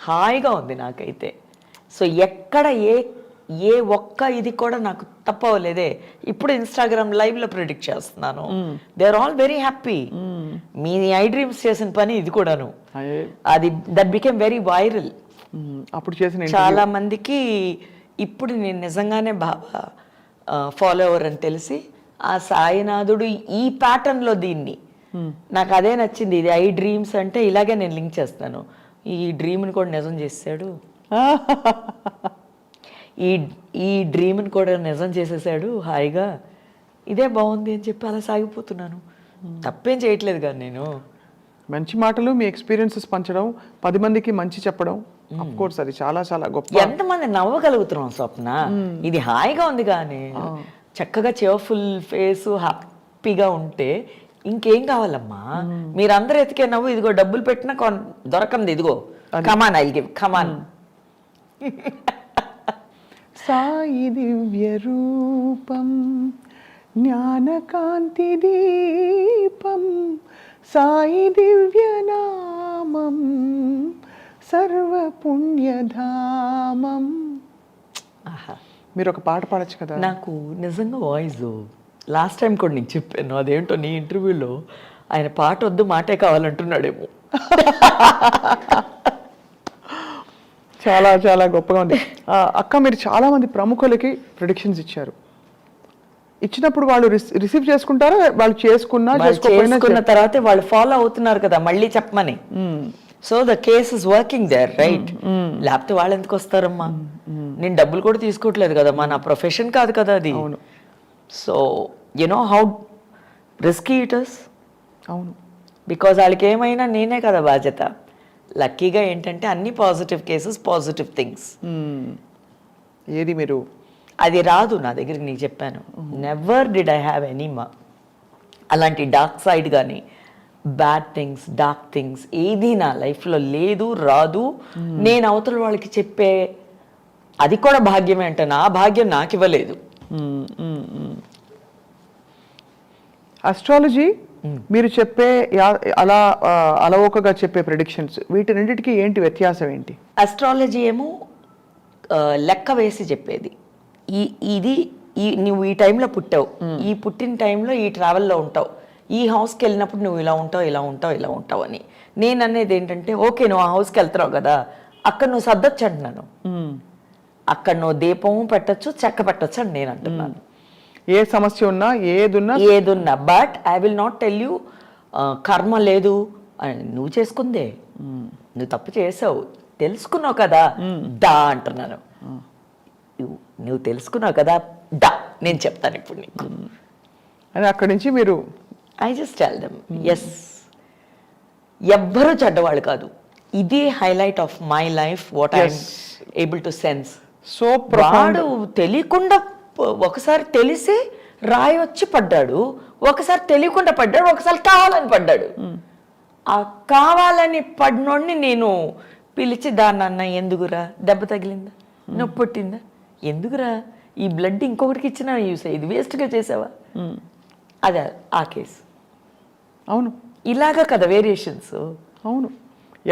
హాయిగా ఉంది నాకైతే. సో ఎక్కడ ఏ ఒక్క ఇది కూడా నాకు తప్పవలేదే. ఇప్పుడు ఇన్స్టాగ్రామ్ లైవ్లో ప్రిడిక్ట్ చేస్తున్నాను, they are all very happy. మీ ఐ డ్రీమ్స్ చేసిన పని ఇది కూడాను, అది దట్ బికేమ్ వెరీ వైరల్. అప్పుడు చేసిన చాలా మందికి ఇప్పుడు నేను నిజంగానే బాగా ఫాలోవర్ అని తెలిసి, ఆ సాయినాథుడు ఈ ప్యాటర్న్లో దీన్ని, నాకు అదే నచ్చింది. ఇది ఐ డ్రీమ్స్ అంటే ఇలాగే నేను లింక్ చేస్తాను. ఈ డ్రీమ్ని కూడా నిజం చేసాడు, ఈ డ్రీమ్ని కూడా నిజం చేసేసాడు హాయిగా, ఇదే బాగుంది అని చెప్పి అలా సాగిపోతున్నాను. తప్పేం చేయట్లేదు కానీ నేను. మంచి మాటలు, మీ ఎక్స్పీరియన్సెస్ పంచడం, 10 మందికి మంచి చెప్పడం, అఫ్ కోర్స్ అది చాలా చాలా గొప్ప. ఎంతమంది నవ్వగలుగుతున్నాం స్వప్న, ఇది హాయిగా ఉంది కానీ చక్కగా cheerful ఫేస్, హ్యాపీగా ఉంటే ఇంకేం కావాలమ్మా. మీరందరూ ఎతికే నవ్వు ఇదిగో, డబ్బులు పెట్టినా దొరకంది ఇదిగో, కమాన్ ఐ గివ్, కమాన్. సాయి దివ్య రూపం జ్ఞానకాంతి దీపం, సాయి దివ్య నామం సర్వ పుణ్యధామం. మీరు ఒక పాట పాడచ్చు కదా. నాకు నిజంగా వాయిస్ లాస్ట్ టైం కూడా నీకు చెప్పాను, అదేంటో నీ ఇంటర్వ్యూలో ఆయన పాట వద్దు మాటే కావాలంటున్నాడేమో. చాలా చాలా గొప్పగా ఉంది. అక్క, మీరు చాలా మంది ప్రముఖులకి ప్రిడిక్షన్స్ ఇచ్చారు. ఇచ్చినప్పుడు వాళ్ళు రిసీవ్ చేసుకుంటారా? వాళ్ళు చేసుకున్న తర్వాతే వాళ్ళు ఫాలో అవుతున్నారు కదా మళ్ళీ చెప్పమని. So the case is working there, right? లేకపోతే వాళ్ళు ఎందుకు వస్తారమ్మా? నేను డబ్బులు కూడా తీసుకోవట్లేదు కదమ్మా, నా ప్రొఫెషన్ కాదు కదా అది. So you know how risky it is. అవును, బికాజ్ వాళ్ళకి ఏమైనా నేనే కదా బాధ్యత. లక్కీగా ఏంటంటే అన్ని పాజిటివ్ కేసెస్, పాజిటివ్ థింగ్స్. ఏది మీరు అది రాదు నా దగ్గరికి, నీకు చెప్పాను. Never did I have any అలాంటి డార్క్ సైడ్ కానీ బ్యాడ్ థింగ్స్, డార్క్ థింగ్స్ ఏది నా లైఫ్లో లేదు, రాదు. నేను అవతల వాళ్ళకి చెప్పే అది కూడా భాగ్యమే అంటాను. ఆ భాగ్యం నాకు ఇవ్వలేదు. అస్ట్రాలజీ, మీరు చెప్పే అలా అలవోకగా చెప్పే ప్రెడిక్షన్స్, వీటి రెండింటికి ఏంటి వ్యత్యాసం ఏంటి? అస్ట్రాలజీ ఏమో లెక్క వేసి చెప్పేది, నువ్వు ఈ టైంలో పుట్టావు, ఈ పుట్టిన టైంలో ఈ ట్రావెల్లో ఉంటావు, ఈ హౌస్కి వెళ్ళినప్పుడు నువ్వు ఇలా ఉంటావు, ఇలా ఉంటావు, ఇలా ఉంటావు అని. నేను అనేది ఏంటంటే, ఓకే నువ్వు ఆ హౌస్కి వెళ్తున్నావు కదా, అక్కడ నువ్వు సర్దొచ్చు అంటున్నాను. అక్కడ నువ్వు దీపం పెట్టచ్చు, చెక్క పెట్టచ్చు అని నేను అంటున్నాను. ఏ సమస్య ఉన్నా, ఏదున్నా, but I will not tell you కర్మ లేదు అని. నువ్వు చేసుకుందే, నువ్వు తప్పు చేసావు, తెలుసుకున్నావు కదా దా అంటున్నాను. నువ్వు తెలుసుకున్నావు కదా దా, నేను చెప్తాను ఇప్పుడు నీకు అని. అక్కడి నుంచి మీరు I just tell them yes, ఎవ్వరూ చెడ్డవాళ్ళు కాదు. ఇది highlight of my life, what I'm able to sense. So వాడు తెలియకుండా, ఒకసారి తెలిసి రాయి వచ్చి పడ్డాడు, ఒకసారి తెలియకుండా పడ్డాడు, ఒకసారి కావాలని పడ్డాడు. ఆ కావాలని పడినోడిని నేను పిలిచి, దాన్న ఎందుకురా, దెబ్బ తగిలిందా, నొప్పి పుట్టిందా, ఎందుకురా, ఈ బ్లడ్ ఇంకొకటికి ఇచ్చినా యూస్ అయ్యి, ఇది వేస్ట్గా చేసావా, అదే ఆ కేసు. అవును, ఇలాగా కదా వేరియేషన్స్. అవును,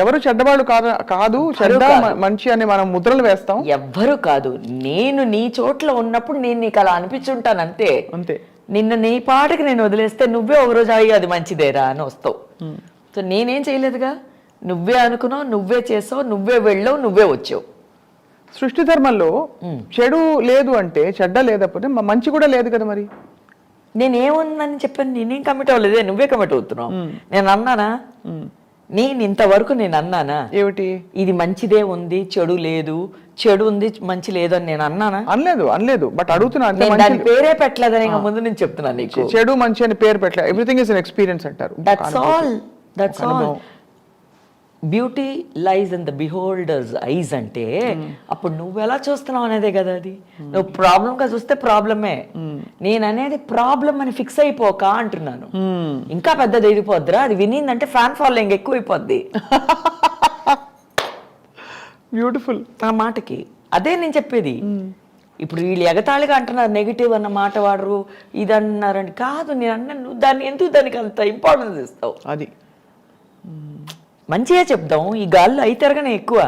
ఎవరు చెడ్డవాళ్ళు కాదు, చెడ్డ మంచి అని మనం ముద్రలు వేస్తాం. ఎవ్వరు కాదు. నేను నీ చోట్ల ఉన్నప్పుడు నేను నీకు అలా అనిపించుంటాను అంతే. అంతే. నిన్న నీ పాటకి నేను వదిలేస్తే నువ్వే ఒక రోజు అయ్యి అది మంచిదేరా అని వస్తావు. సో నేనేం చేయలేదుగా, నువ్వే అనుకున్నావు, నువ్వే చేసావు, నువ్వే వెళ్ళావు, నువ్వే వచ్చావు. సృష్టి ధర్మంలో చెడు లేదు అంటే, చెడ్డ లేకపోతే మంచి కూడా లేదు కదా. మరి నేనేముందని చెప్పాను, నేనేం కమిట్ అవ్వలేదే, నువ్వే కమిట్ అవుతున్నావు. నేను అన్నానా? నేను ఇంతవరకు నేను అన్నానా ఏమిటి, ఇది మంచిదే ఉంది, చెడు లేదు, చెడు ఉంది, మంచి లేదు అని నేను అన్నానా? అనలేదు. బట్ అడుగుతున్నా, దాని పేరే పెట్టలేదని ముందు నేను చెప్తున్నా నీకు. చెడు మంచి అని పేరు పెట్టలేదు. ఎవ్రీథింగ్ ఇస్ ఎన్ ఎక్స్పీరియన్స్ అంటారు. That's all. Beauty lies in the beholder's eyes అంటే అప్పుడు నువ్వు ఎలా చూస్తున్నావు అనేదే కదా అది. నువ్వు ప్రాబ్లంగా చూస్తే ప్రాబ్లమే. నేను అనేది ప్రాబ్లం అని ఫిక్స్ అయిపోక అంటున్నాను. ఇంకా పెద్దది ఎదిగిపోద్దిరా, అది వినిందంటే ఫ్యాన్ ఫాలోయింగ్ ఎక్కువైపోద్ది. బ్యూటిఫుల్. ఆ మాటకి అదే నేను చెప్పేది. ఇప్పుడు వీళ్ళు ఎగతాళిగా అంటున్నారు, నెగిటివ్ అన్న మాట వాడరు, ఇది అన్నారని కాదు. నేను అన్నాను, నువ్వు దాన్ని ఎందుకు దానికి అంత ఇంపార్టెన్స్ ఇస్తావు? అది మంచిగా చెప్దాం. ఈ గాల్లో అయితేరగానే ఎక్కువ,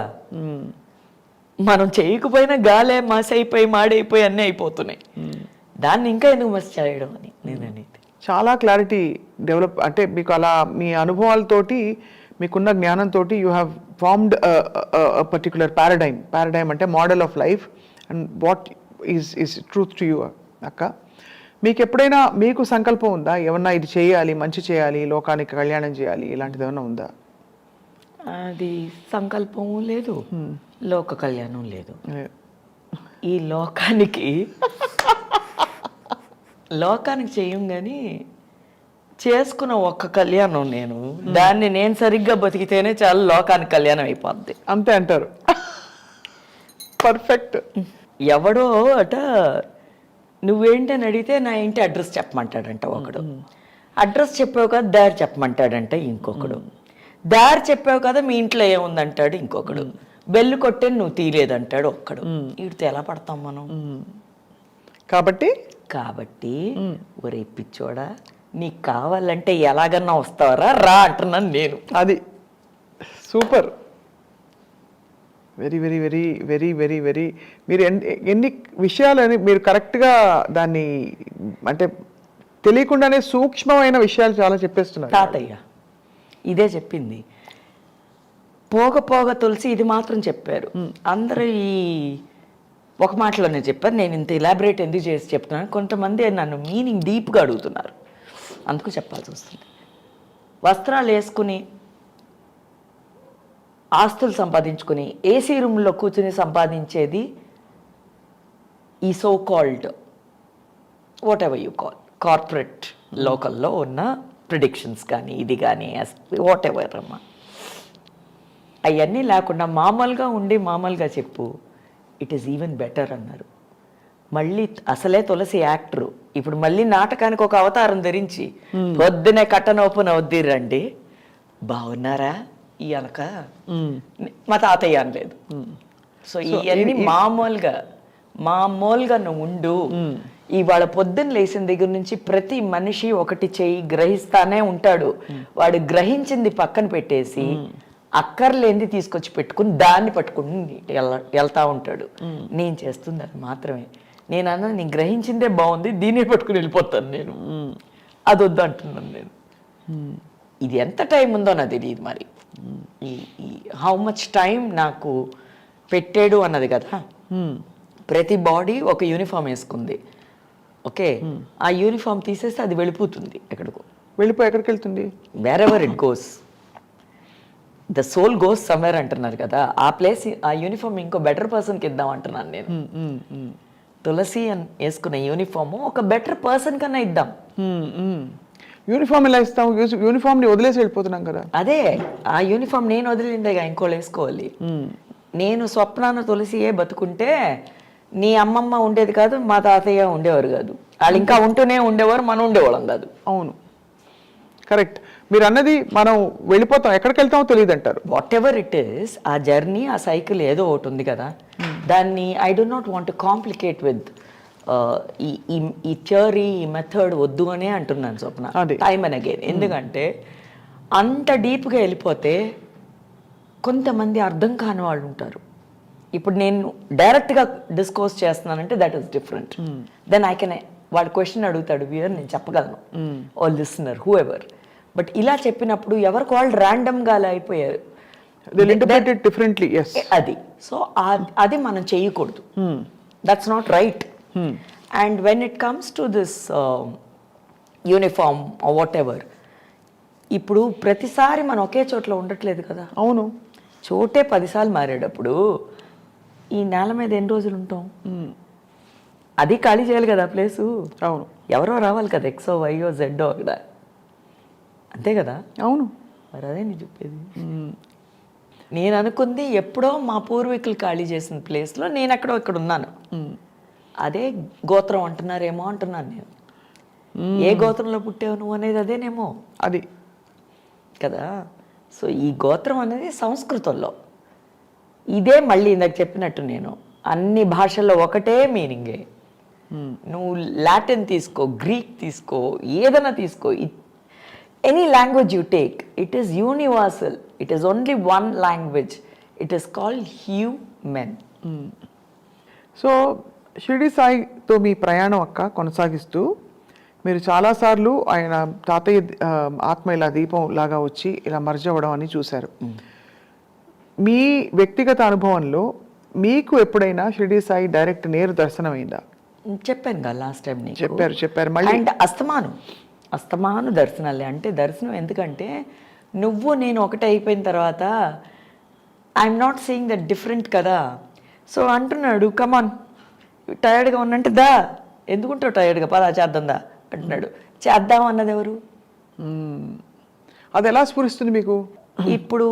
మనం చేయకపోయినా గాలే మసి అయిపోయి మాడైపోయి అన్నీ అయిపోతున్నాయి. దాన్ని ఇంకా ఎందుకు మసి చేయడం అని నేను అనేది. చాలా క్లారిటీ డెవలప్, అంటే మీకు అలా మీ అనుభవాలతోటి మీకున్న జ్ఞానంతో you have formed particular paradigm అంటే model of life and what is truth to you అక్క. మీకు ఎప్పుడైనా మీకు సంకల్పం ఉందా, ఏమన్నా ఇది చేయాలి, మంచి చేయాలి, లోకానికి కళ్యాణం చేయాలి, ఇలాంటిది ఏమన్నా ఉందా? అది సంకల్పం లేదు, లోక కళ్యాణం లేదు. ఈ లోకానికి చేయం కానీ చేసుకున్న ఒక్క కళ్యాణం నేను, దాన్ని నేను సరిగ్గా బతికితేనే చాలా లోకానికి కళ్యాణం అయిపోద్ది. అంతే అంటారు. పర్ఫెక్ట్. ఎవడో అట నువ్వేంటని అడిగితే నా ఇంటి అడ్రస్ చెప్పమంటాడంట ఒకడు. అడ్రస్ చెప్పావు కదా దారి చెప్పమంటాడంట ఇంకొకడు. దారి చెప్పావు కదా మీ ఇంట్లో ఏముందంటాడు ఇంకొకడు. బెల్లు కొట్టే నువ్వు తీయలేదంటాడు ఒక్కడు. వీడితో ఎలా పడతాం మనం? కాబట్టి ఒరే పిచ్చోడా, నీకు కావాలంటే ఎలాగన్నా వస్తావరా రా అంటున్నాను నేను. అది super. Very very very very very very మీరు ఎన్ని విషయాలని మీరు కరెక్ట్గా దాన్ని అంటే తెలియకుండానే సూక్ష్మమైన విషయాలు చాలా చెప్పేస్తున్నారు. తాతయ్య ఇదే చెప్పింది. పోగ తులసి ఇది మాత్రం చెప్పారు. అందరూ ఈ ఒక మాటలోనే చెప్పారు. నేను ఇంత ఇలాబరేట్ ఎందుకు చేసి చెప్తున్నాను, కొంతమంది నన్ను మీనింగ్ డీప్గా అడుగుతున్నారు, అందుకు చెప్పాల్సి వస్తుంది. వస్త్రాలు వేసుకుని ఆస్తులు సంపాదించుకుని ఏసీ రూమ్లో కూర్చుని సంపాదించేది ఈ so called what ever you call corporate లోకల్లో ఉన్న ప్రిడిక్షన్స్ కానీ ఇది కానీ వాట్ ఎవర్ అమ్మా, అవన్నీ లేకుండా మామూలుగా ఉండి మామూలుగా చెప్పు, ఇట్ ఈస్ ఈవెన్ బెటర్ అన్నారు. మళ్ళీ అసలే తులసి యాక్టరు, ఇప్పుడు మళ్ళీ నాటకానికి ఒక అవతారం ధరించి పొద్దునే కట్టనోపున వద్దిరండి బాగున్నారా ఈ అనక మా తాతయ్య అనలేదు. సో ఇవన్నీ మామూలుగా నువ్వు ఉండు. ఇవాళ పొద్దున్న లేచిన దగ్గర నుంచి ప్రతి మనిషి ఒకటి చెయ్యి గ్రహిస్తానే ఉంటాడు. వాడు గ్రహించింది పక్కన పెట్టేసి అక్కర్లేంది తీసుకొచ్చి పెట్టుకుని దాన్ని పట్టుకుని వెళ్తా ఉంటాడు. నేను చేస్తుంది అది మాత్రమే. నేను అన్న నేను గ్రహించిందే బాగుంది, దీన్నే పట్టుకుని వెళ్ళిపోతాను నేను. అది వద్దు అంటున్నాను నేను. ఇది ఎంత టైం ఉందో నాకు తెలియదు. మరి ఈ హౌ మచ్ టైం నాకు పెట్టాడు అన్నది కదా. ప్రతి బాడీ ఒక యూనిఫామ్ వేసుకుంది, ఓకే, ఆ యూనిఫామ్ తీసేస్తే అది వెళ్ళిపోతుంది ఎక్కడికి వెళ్తుంది, wherever it goes, the soul goes somewhere అంటున్నారు కదా. ఆ ప్లేస్ ఆ యూనిఫామ్ ఇంకో బెటర్ పర్సన్కి ఇద్దాం అంటున్నాను నేను. తులసి అని వేసుకున్న యూనిఫామ్ ఒక బెటర్ పర్సన్ కన్నా ఇద్దాం. యూనిఫామ్ ఎలా ఇస్తాం? యూనిఫామ్ని వదిలేసి వెళ్ళిపోతున్నాం కదా. అదే ఆ యూనిఫామ్ నేను వదిలిందేగా ఇంకోళ్ళు వేసుకోవాలి. నేను స్వప్నాన తులసియే బతుకుంటే నీ అమ్మమ్మ ఉండేది కాదు, మా తాతయ్య ఉండేవారు కాదు. వాళ్ళు ఇంకా ఉంటూనే ఉండేవారు, మనం ఉండేవాళ్ళం కాదు. అవును, కరెక్ట్. మీరు అన్నది మనం వెళ్ళిపోతాం, ఎక్కడికి వెళ్తామో తెలియదు అంటారు. వాట్ ఎవర్ ఇట్ ఈస్, ఆ జర్నీ ఆ సైకిల్ ఏదో ఒకటి ఉంది కదా. దాన్ని I do not want to complicate with ఈ థియరీ ఈ మెథడ్ వద్దు అనే అంటున్నాను స్వప్న, టైమ్ అండ్ అగైన్. ఎందుకంటే అంత డీప్గా వెళ్ళిపోతే కొంతమంది అర్థం కాని వాళ్ళు ఉంటారు. ఇప్పుడు నేను డైరెక్ట్గా డిస్కోస్ చేస్తున్నానంటే that is different. Then I can, వాడు క్వశ్చన్ అడుగుతాడు వ్యూయర్, నేను చెప్పగలను, ఓ లిసనర్ హూ ఎవర్. బట్ ఇలా చెప్పినప్పుడు ఎవరికి వాళ్ళు ర్యాండమ్గా అలా అయిపోయారు. అది సో అది మనం చేయకూడదు. That's not right. And when it comes to this uniform what ever, ఇప్పుడు ప్రతిసారి మనం ఒకే చోట్ల ఉండట్లేదు కదా. అవును, చోటే 10 సార్లు మారేటప్పుడు ఈ నేల మీద ఎన్ని రోజులు ఉంటాం? అది ఖాళీ చేయాలి కదా ప్లేసు. అవును, ఎవరో రావాలి కదా, ఎక్సో వైయో జెడ్డో అక్కడ, అంతే కదా. అవును, మరి అదే నేను చెప్పేది. నేను అనుకుంది ఎప్పుడో మా పూర్వీకులు ఖాళీ చేసిన ప్లేస్లో నేను ఎక్కడో ఇక్కడ ఉన్నాను. అదే గోత్రం అంటున్నారేమో అంటున్నాను నేను. ఏ గోత్రంలో పుట్టావు నువ్వు అనేది అదేనేమో అది కదా. సో ఈ గోత్రం అనేది సంస్కృతంలో ఇదే. మళ్ళీ ఇందాక చెప్పినట్టు నేను అన్ని భాషల్లో ఒకటే మీనింగే. నువ్వు లాటిన్ తీసుకో, గ్రీక్ తీసుకో, ఏదైనా తీసుకో, any language you take, it is universal. It is only one language. It is called human. So Shirdi సాయితో మీ ప్రయాణం అక్క కొనసాగిస్తూ మీరు చాలాసార్లు ఆయన తాతయ్య ఆత్మ ఇలా దీపం లాగా వచ్చి ఇలా మర్జ్ అవ్వడం అని చూశారు. మీ వ్యక్తిగత అనుభవంలో మీకు ఎప్పుడైనా షిరిడి సాయి డైరెక్ట్ నేరు దర్శనమైందా? చెప్పాను కదా లాస్ట్ టైం నీకు. చెప్పారు మళ్ళీ. అండ్ అస్తమాను దర్శనాలే. అంటే దర్శనం ఎందుకంటే నువ్వు నేను ఒకటే అయిపోయిన తర్వాత I'm not seeing that different కదా. సో అంటున్నాడు, కమాన్ టైర్డ్గా ఉన్నంటే దా, ఎందుకుంటావు టైర్డ్గా, పదా చేద్దాం దా అంటున్నాడు. చేద్దాం అన్నది ఎవరు? అది ఎలా స్ఫురిస్తుంది మీకు? ఇప్పుడు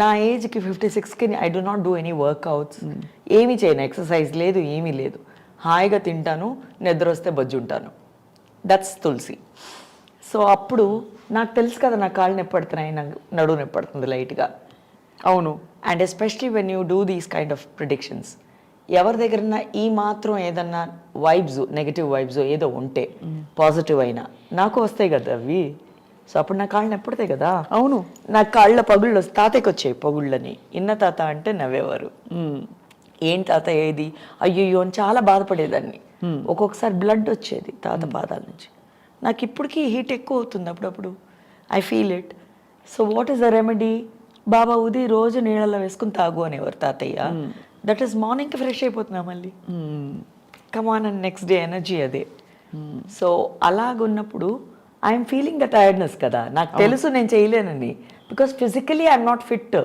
నా ఏజ్కి 56కి I do not do any workouts, ఏమీ చేయను, ఎక్సర్సైజ్ లేదు, ఏమీ లేదు. హాయిగా తింటాను, నిద్ర వస్తే బజ్జుంటాను. That's Tulasi. సో అప్పుడు నాకు తెలుసు కదా నా కాళ్ళు నొప్పి పడుతున్నాయి, నాకు నడువు నొప్పి పడుతుంది లైట్గా. అవును. And especially when you do these kind of predictions, ఎవరి దగ్గరన్నా ఈ మాత్రం ఏదన్నా వైబ్స్, నెగిటివ్ వైబ్స్ ఏదో ఉంటే పాజిటివ్ అయినా నాకు వస్తాయి కదా అవి. సో అప్పుడు నా కాళ్ళు నొప్పుడతాయి కదా. అవును. నా కాళ్ళ పగుళ్ళు తాతయ్యకి వచ్చాయి పగుళ్ళని. ఇన్న తాత అంటే నవ్వేవారు. ఏం తాత ఏది, అయ్యయ్యో అని చాలా బాధపడేదాన్ని. ఒక్కొక్కసారి బ్లడ్ వచ్చేది తాత పాదాల నుంచి. నాకు ఇప్పటికీ హీట్ ఎక్కువ అవుతుంది అప్పుడప్పుడు. I feel it. So what is the remedy? Baba ఉది రోజు నీళ్ళలో వేసుకుని తాగు అనేవారు తాతయ్య. దట్ ఈస్ మార్నింగ్కి ఫ్రెష్ అయిపోతున్నా మళ్ళీ. Come on and next day energy అదే. సో అలాగున్నప్పుడు ఐఎమ్ ఫీలింగ్ ద టైర్డ్నెస్ కదా. నాకు తెలుసు నేను చేయలేనని, because physically I'm not fit.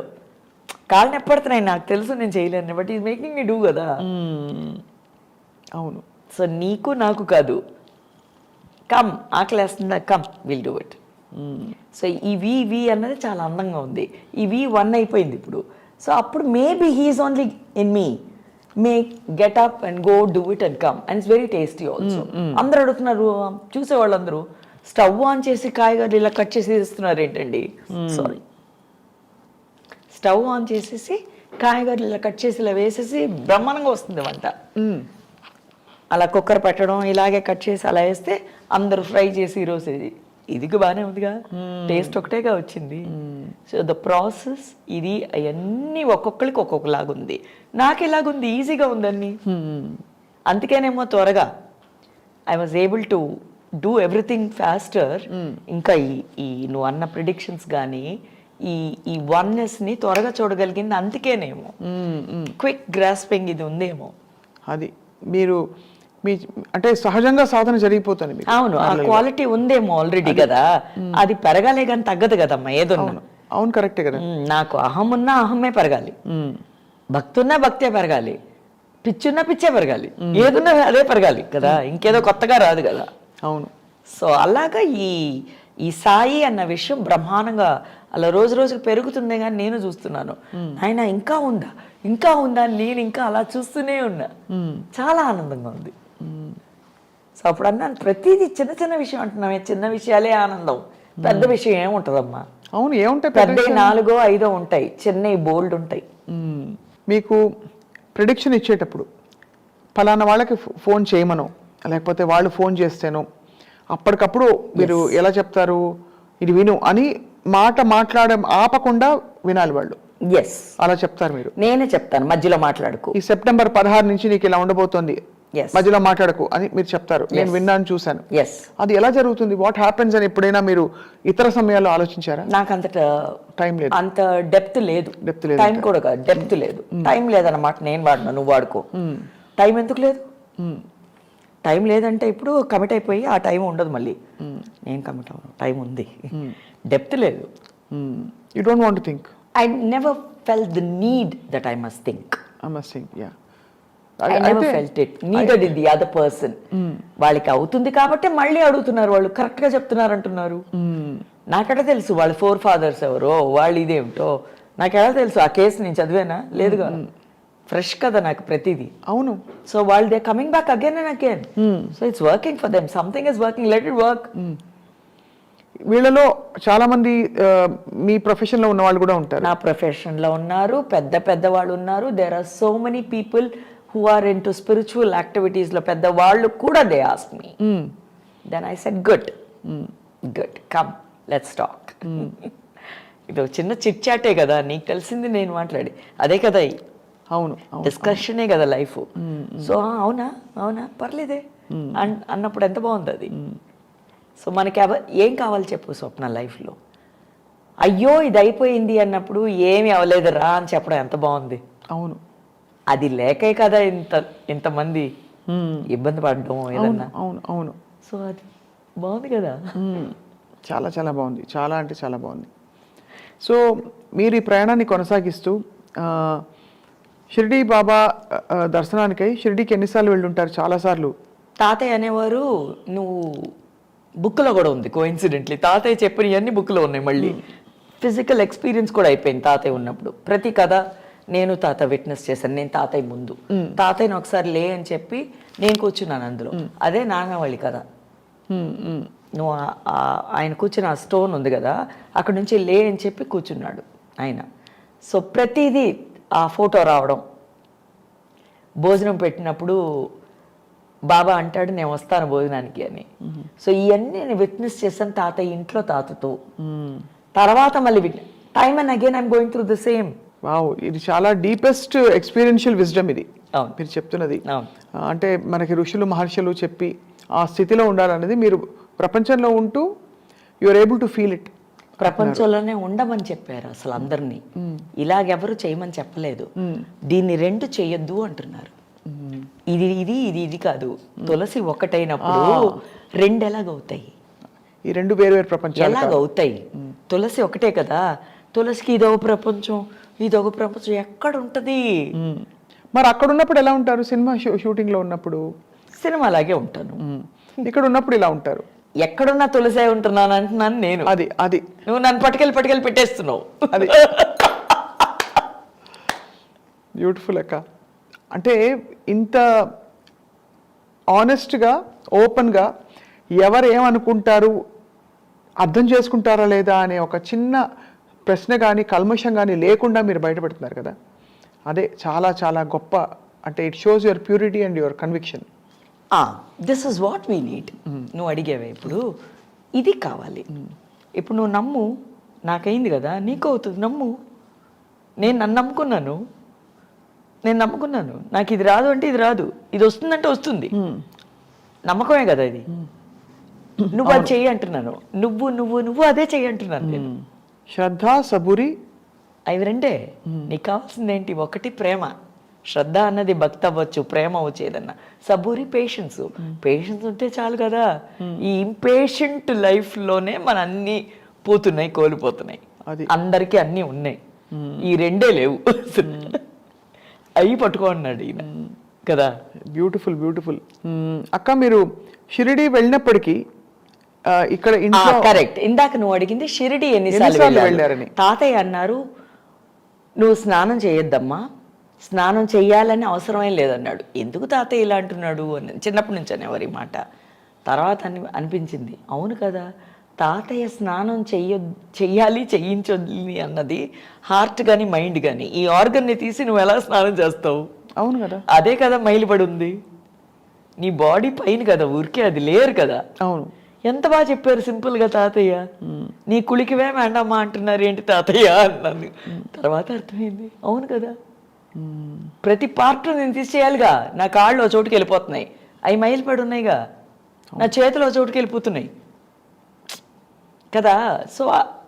కాళ్ళు నొప్పడుతున్నాయి, నాకు తెలుసు నేను చేయలేను, but is making me do కదా. అవును. సో నీకు నాకు కాదు, కమ్ ఆకలేస్తుందా, come will do it. So ఈ వి అన్నది చాలా అందంగా ఉంది. ఈ V1 అయిపోయింది ఇప్పుడు. సో అప్పుడు maybe he's only in me, may get up and go do it and come. And it's very tasty also. అందరు అడుగుతున్నారు, చూసేవాళ్ళందరూ స్టవ్ ఆన్ చేసి కాయగూరలు ఇలా కట్ చేసి ఇస్తున్నారు ఏంటండి. సారీ, స్టవ్ ఆన్ చేసేసి కాయగూరలు ఇలా కట్ చేసి ఇలా వేసేసి బ్రహ్మాండంగా వస్తుంది వంట. అలా కుక్కర్ పెట్టడం, ఇలాగే కట్ చేసి అలా వేస్తే అందరూ ఫ్రై చేసి ఈరోజు ఇదికి బాగానే ఉందిగా, టేస్ట్ ఒకటేగా వచ్చింది. సో ద ప్రాసెస్ ఇది అవన్నీ ఒక్కొక్కరికి ఒక్కొక్కలాగా ఉంది. నాకు ఎలాగుంది, ఈజీగా ఉందన్నీ. అందుకేనేమో త్వరగా I was able to do everything faster. ఇంకా ఈ నువ్వు అన్న ప్రిడిక్షన్స్ కానీ ఈ వన్నెస్ని త్వరగా చూడగలిగింది అందుకేనేమో. క్విక్ గ్రాస్పింగ్ ఇది ఉందేమో. అది మీరు మీ అంటే సహజంగా సాధన జరిగిపోతుంది మీకు. అవును, ఆ క్వాలిటీ ఉందేమో ఆల్రెడీ కదా. అది పెరగాలే కానీ తగ్గదు కదమ్మా ఏదన్నా. అవును, కరెక్టే కదా. నాకు అహం ఉన్నా అహమే పెరగాలి, భక్తి ఉన్నా భక్తే పెరగాలి, పిచ్చున్నా పిచ్చే పెరగాలి, ఏదున్నా అదే పెరగాలి కదా. ఇంకేదో కొత్తగా రాదు కదా. అవును. సో అలాగా ఈ సాయి అన్న విషయం బ్రహ్మాండంగా అలా రోజు రోజుకు పెరుగుతుందే కానీ నేను చూస్తున్నాను. ఆయన ఇంకా ఉందా ఇంకా ఉందా, నేను ఇంకా అలా చూస్తూనే ఉన్నా. చాలా ఆనందంగా ఉంది. సో అప్పుడు అన్నాను, ప్రతిదీ చిన్న చిన్న విషయం అంటున్నామే, చిన్న విషయాలే ఆనందం, పెద్ద విషయం ఏముంటుందమ్మా. అవును, ఏముంటాయి, పెద్ద 4 5 ఉంటాయి, చిన్నవి బోల్డ్ ఉంటాయి. మీకు ప్రిడిక్షన్ ఇచ్చేటప్పుడు ఫలానా వాళ్ళకి ఫోన్ చేయమను, లేకపోతే వాళ్ళు ఫోన్ చేస్తేనో అప్పటికప్పుడు మీరు ఎలా చెప్తారు, ఇది విను అని మాట్లాడడం ఆపకుండా వినాలి వాళ్ళు. ఎస్, అలా చెప్తారు మీరు. నేనే చెప్తాను, మధ్యలో మాట్లాడుకు, ఈ సెప్టెంబర్ 16 నుంచి నీకు ఇలా ఉండబోతోంది, మధ్యలో మాట్లాడకు అని మీరు చెప్తారు. నేను విన్నాను, చూశాను. అది ఎలా జరుగుతుంది, వాట్ హ్యాపెన్స్ అని ఎప్పుడైనా మీరు ఇతర సమయాల్లో ఆలోచించారా? నాకు అంత టైం లేదు, అంత డెప్త్ లేదు, టైం కూడా కాదు, డెప్త్ లేదు, టైం లేదన్నమాట. నేను వాడినా, నువ్వు వాడుకో. టైం ఎందుకు లేదు? టైం లేదంటే ఇప్పుడు కమిట్ అయిపోయి ఆ టైం ఉండదు మళ్ళీ. నేను కమిట్ అవ్వను, టైం ఉంది. డెప్త్ లేదు. You don't want to think. I never felt the need that I must think. I must think, yeah. I never felt it. Neither did the other person. వాళ్ళకి అవుతుంది కాబట్టి మళ్ళీ అడుగుతున్నారు, వాళ్ళు కరెక్ట్గా చెప్తున్నారు అంటున్నారు. నాకట తెలుసు వాళ్ళ 4 fathers ఎవరో, వాళ్ళు ఇదేమిటో. నాకు ఎలా తెలుసు ఆ కేసు నేను చదివానా లేదుగా, ఫ్రెష్ కదా నాకు ప్రతిదీ. అవును. సో వాళ్ళు they coming back again and again. So it's working for them, something is working, let it work. వీళ్ళలో చాలా మంది మీ ప్రొఫెషన్ లో ఉన్న వాళ్ళు కూడా ఉంటారు. నా ప్రొఫెషన్ లో ఉన్నారు, పెద్ద పెద్ద వాళ్ళు ఉన్నారు. There are so many people who are into spiritual activities లో పెద్ద వాళ్ళు కూడా they ask me. Then I said good, come let's talk. ఇది ఒక చిన్న చిట్ చాటే కదా, నీకు తెలిసింది నేను మాట్లాడి అదే కదా, అవును, డిస్కషనే కదా లైఫ్. సో అవునా అవునా పర్లేదే అన్నప్పుడు ఎంత బాగుంది అది. సో మనకి ఏం కావాలి చెప్పు స్వప్న లైఫ్లో? అయ్యో ఇది అయిపోయింది అన్నప్పుడు ఏమి అవ్వలేదు రా అని చెప్పడం ఎంత బాగుంది. అవును, అది లేకే కదా ఇంతమంది ఇబ్బంది పడడం ఏదన్నా. అవును అవును. సో అది బాగుంది కదా. చాలా చాలా బాగుంది, చాలా అంటే చాలా బాగుంది. సో మీరు ఈ ప్రయాణాన్ని కొనసాగిస్తూ షిరిడి బాబా దర్శనానికై షిరిడికి ఎన్నిసార్లు వెళ్ళుంటారు? చాలాసార్లు. తాతయ్య అనేవారు, నువ్వు బుక్లో కూడా ఉంది కోఇన్సిడెంట్లీ, తాతయ్య చెప్పినవన్నీ బుక్లో ఉన్నాయి. మళ్ళీ ఫిజికల్ ఎక్స్పీరియన్స్ కూడా అయిపోయింది తాతయ్య ఉన్నప్పుడు. ప్రతి కథ నేను తాత విట్నెస్ చేశాను. నేను తాతయ్య ముందు, తాతయ్యని ఒకసారి లే అని చెప్పి నేను కూర్చున్నాను అందులో. అదే నాగవళి కథ. నువ్వు ఆయన కూర్చున్న ఆ స్టోన్ ఉంది కదా, అక్కడ నుంచి లే అని చెప్పి కూర్చున్నాడు ఆయన. సో ప్రతిదీ ఆ ఫోటో రావడం, భోజనం పెట్టినప్పుడు బాబా అంటాడు నేను వస్తాను భోజనానికి అని. సో ఇవన్నీ నేను విట్నెస్ చేశాను తాతయ్య ఇంట్లో తాతతో. తర్వాత మళ్ళీ time and again I'm going through the same. Wow, ఇది చాలా డీపెస్ట్ ఎక్స్పీరియన్షియల్ విజ్డమ్ ఇది. అవును, మీరు చెప్తున్నది. అవును. అంటే మనకి ఋషులు మహర్షులు చెప్పి ఆ స్థితిలో ఉండాలనేది మీరు ప్రపంచంలో ఉంటూ you're able to feel it. ప్రపంచంలోనే ఉండమని చెప్పారు అసలు అందరినీ, ఇలాగెవరు చేయమని చెప్పలేదు. దీన్ని రెండు చెయ్యొద్దు అంటున్నారు. ఇది ఇది ఇది ఇది కాదు. తులసి ఒకటైనప్పుడు రెండు ఎలాగవుతాయి? ఈ రెండు వేరు వేరు ప్రపంచాలు ఎలాగవుతాయి? తులసి ఒకటే కదా, తులసికి ఇదొక ప్రపంచం, ఇదొక ప్రపంచం ఎక్కడ ఉంటది? మరి అక్కడ ఉన్నప్పుడు ఎలా ఉంటారు? సినిమా షూటింగ్ లో ఉన్నప్పుడు సినిమా అలాగే ఉంటాను, ఇక్కడ ఉన్నప్పుడు ఇలా ఉంటారు. ఎక్కడున్నా తులసే ఉంటున్నాను అంటున్నాను నేను. అది అది నువ్వు నన్ను పట్టుకెళ్ళి పెట్టేస్తున్నావు. అది బ్యూటిఫుల్ అక్క. అంటే ఇంత ఆనెస్ట్గా ఓపెన్గా ఎవరు ఏమనుకుంటారు, అర్థం చేసుకుంటారా లేదా అనే ఒక చిన్న ప్రశ్న కానీ కల్మషం కానీ లేకుండా మీరు బయటపెడుతున్నారు కదా, అదే చాలా చాలా గొప్ప. అంటే it shows your purity and your conviction. This is what we need. నువ్వు అడిగేవే ఇప్పుడు ఇది కావాలి. ఇప్పుడు నువ్వు నమ్ము, నాకైంది కదా, నీకు అవుతుంది, నమ్ము. నేను నమ్ముకున్నాను, నాకు ఇది రాదు అంటే ఇది రాదు, ఇది వస్తుందంటే వస్తుంది. నమ్మకమే కదా ఇది. నువ్వు అది చెయ్యి అంటున్నాను, నువ్వు నువ్వు నువ్వు అదే చెయ్యి అంటున్నాను నేను. శ్రద్ధ, సబూరి, అవి రెండే. నీకు కావాల్సింది ఏంటి? ఒకటి ప్రేమ. శ్రద్ధ అన్నది భక్తి అవ్వచ్చు, ప్రేమ అవ్వచ్చు, ఏదన్నా. సబూరి పేషెన్స్. పేషెన్స్ ఉంటే చాలు కదా. ఈ ఇంపేషెంట్ లైఫ్లోనే మన అన్ని పోతున్నాయి, కోల్పోతున్నాయి. అందరికీ అన్నీ ఉన్నాయి, ఈ రెండే లేవు. అవి పట్టుకోన్నాడు ఈయన కదా. Beautiful beautiful. అక్క, మీరు షిరిడి వెళ్ళినప్పటికీ ఇక్కడ ఇంట్లో కరెక్ట్, ఇందాక నువ్వు అడిగింది షిరిడి ఎన్నిసార్లు వెళ్ళారని. తాతయ్య అన్నారు, నువ్వు స్నానం చేయొద్దమ్మా, స్నానం చెయ్యాలని అవసరమే లేదన్నాడు. ఎందుకు తాతయ్య ఇలా అంటున్నాడు అని చిన్నప్పటి నుంచి అనేవారు ఈ మాట. తర్వాత అనిపించింది, అవును కదా, తాతయ్య స్నానం చెయ్యాలి చెయ్యించాలి అన్నది హార్ట్ కానీ మైండ్ కానీ, ఈ ఆర్గన్ని తీసి నువ్వు ఎలా స్నానం చేస్తావు? అవును కదా, అదే కదా మైలుపడి ఉంది నీ బాడీ పైన కదా, ఊరికే అది లేరు కదా. అవును, ఎంత బాగా చెప్పారు సింపుల్గా తాతయ్య. నీ కుళికివే వేండమ్మా అంటున్నారు ఏంటి తాతయ్య అన్నాను. తర్వాత అర్థమైంది, అవును కదా, ప్రతి పార్ట్ నేను తీసేయాలిగా. నా కాళ్ళు చోటుకి వెళ్ళిపోతున్నాయి, అవి మైలుపడి ఉన్నాయిగా, నా చేతిలో చోటుకి వెళ్ళిపోతున్నాయి కదా. సో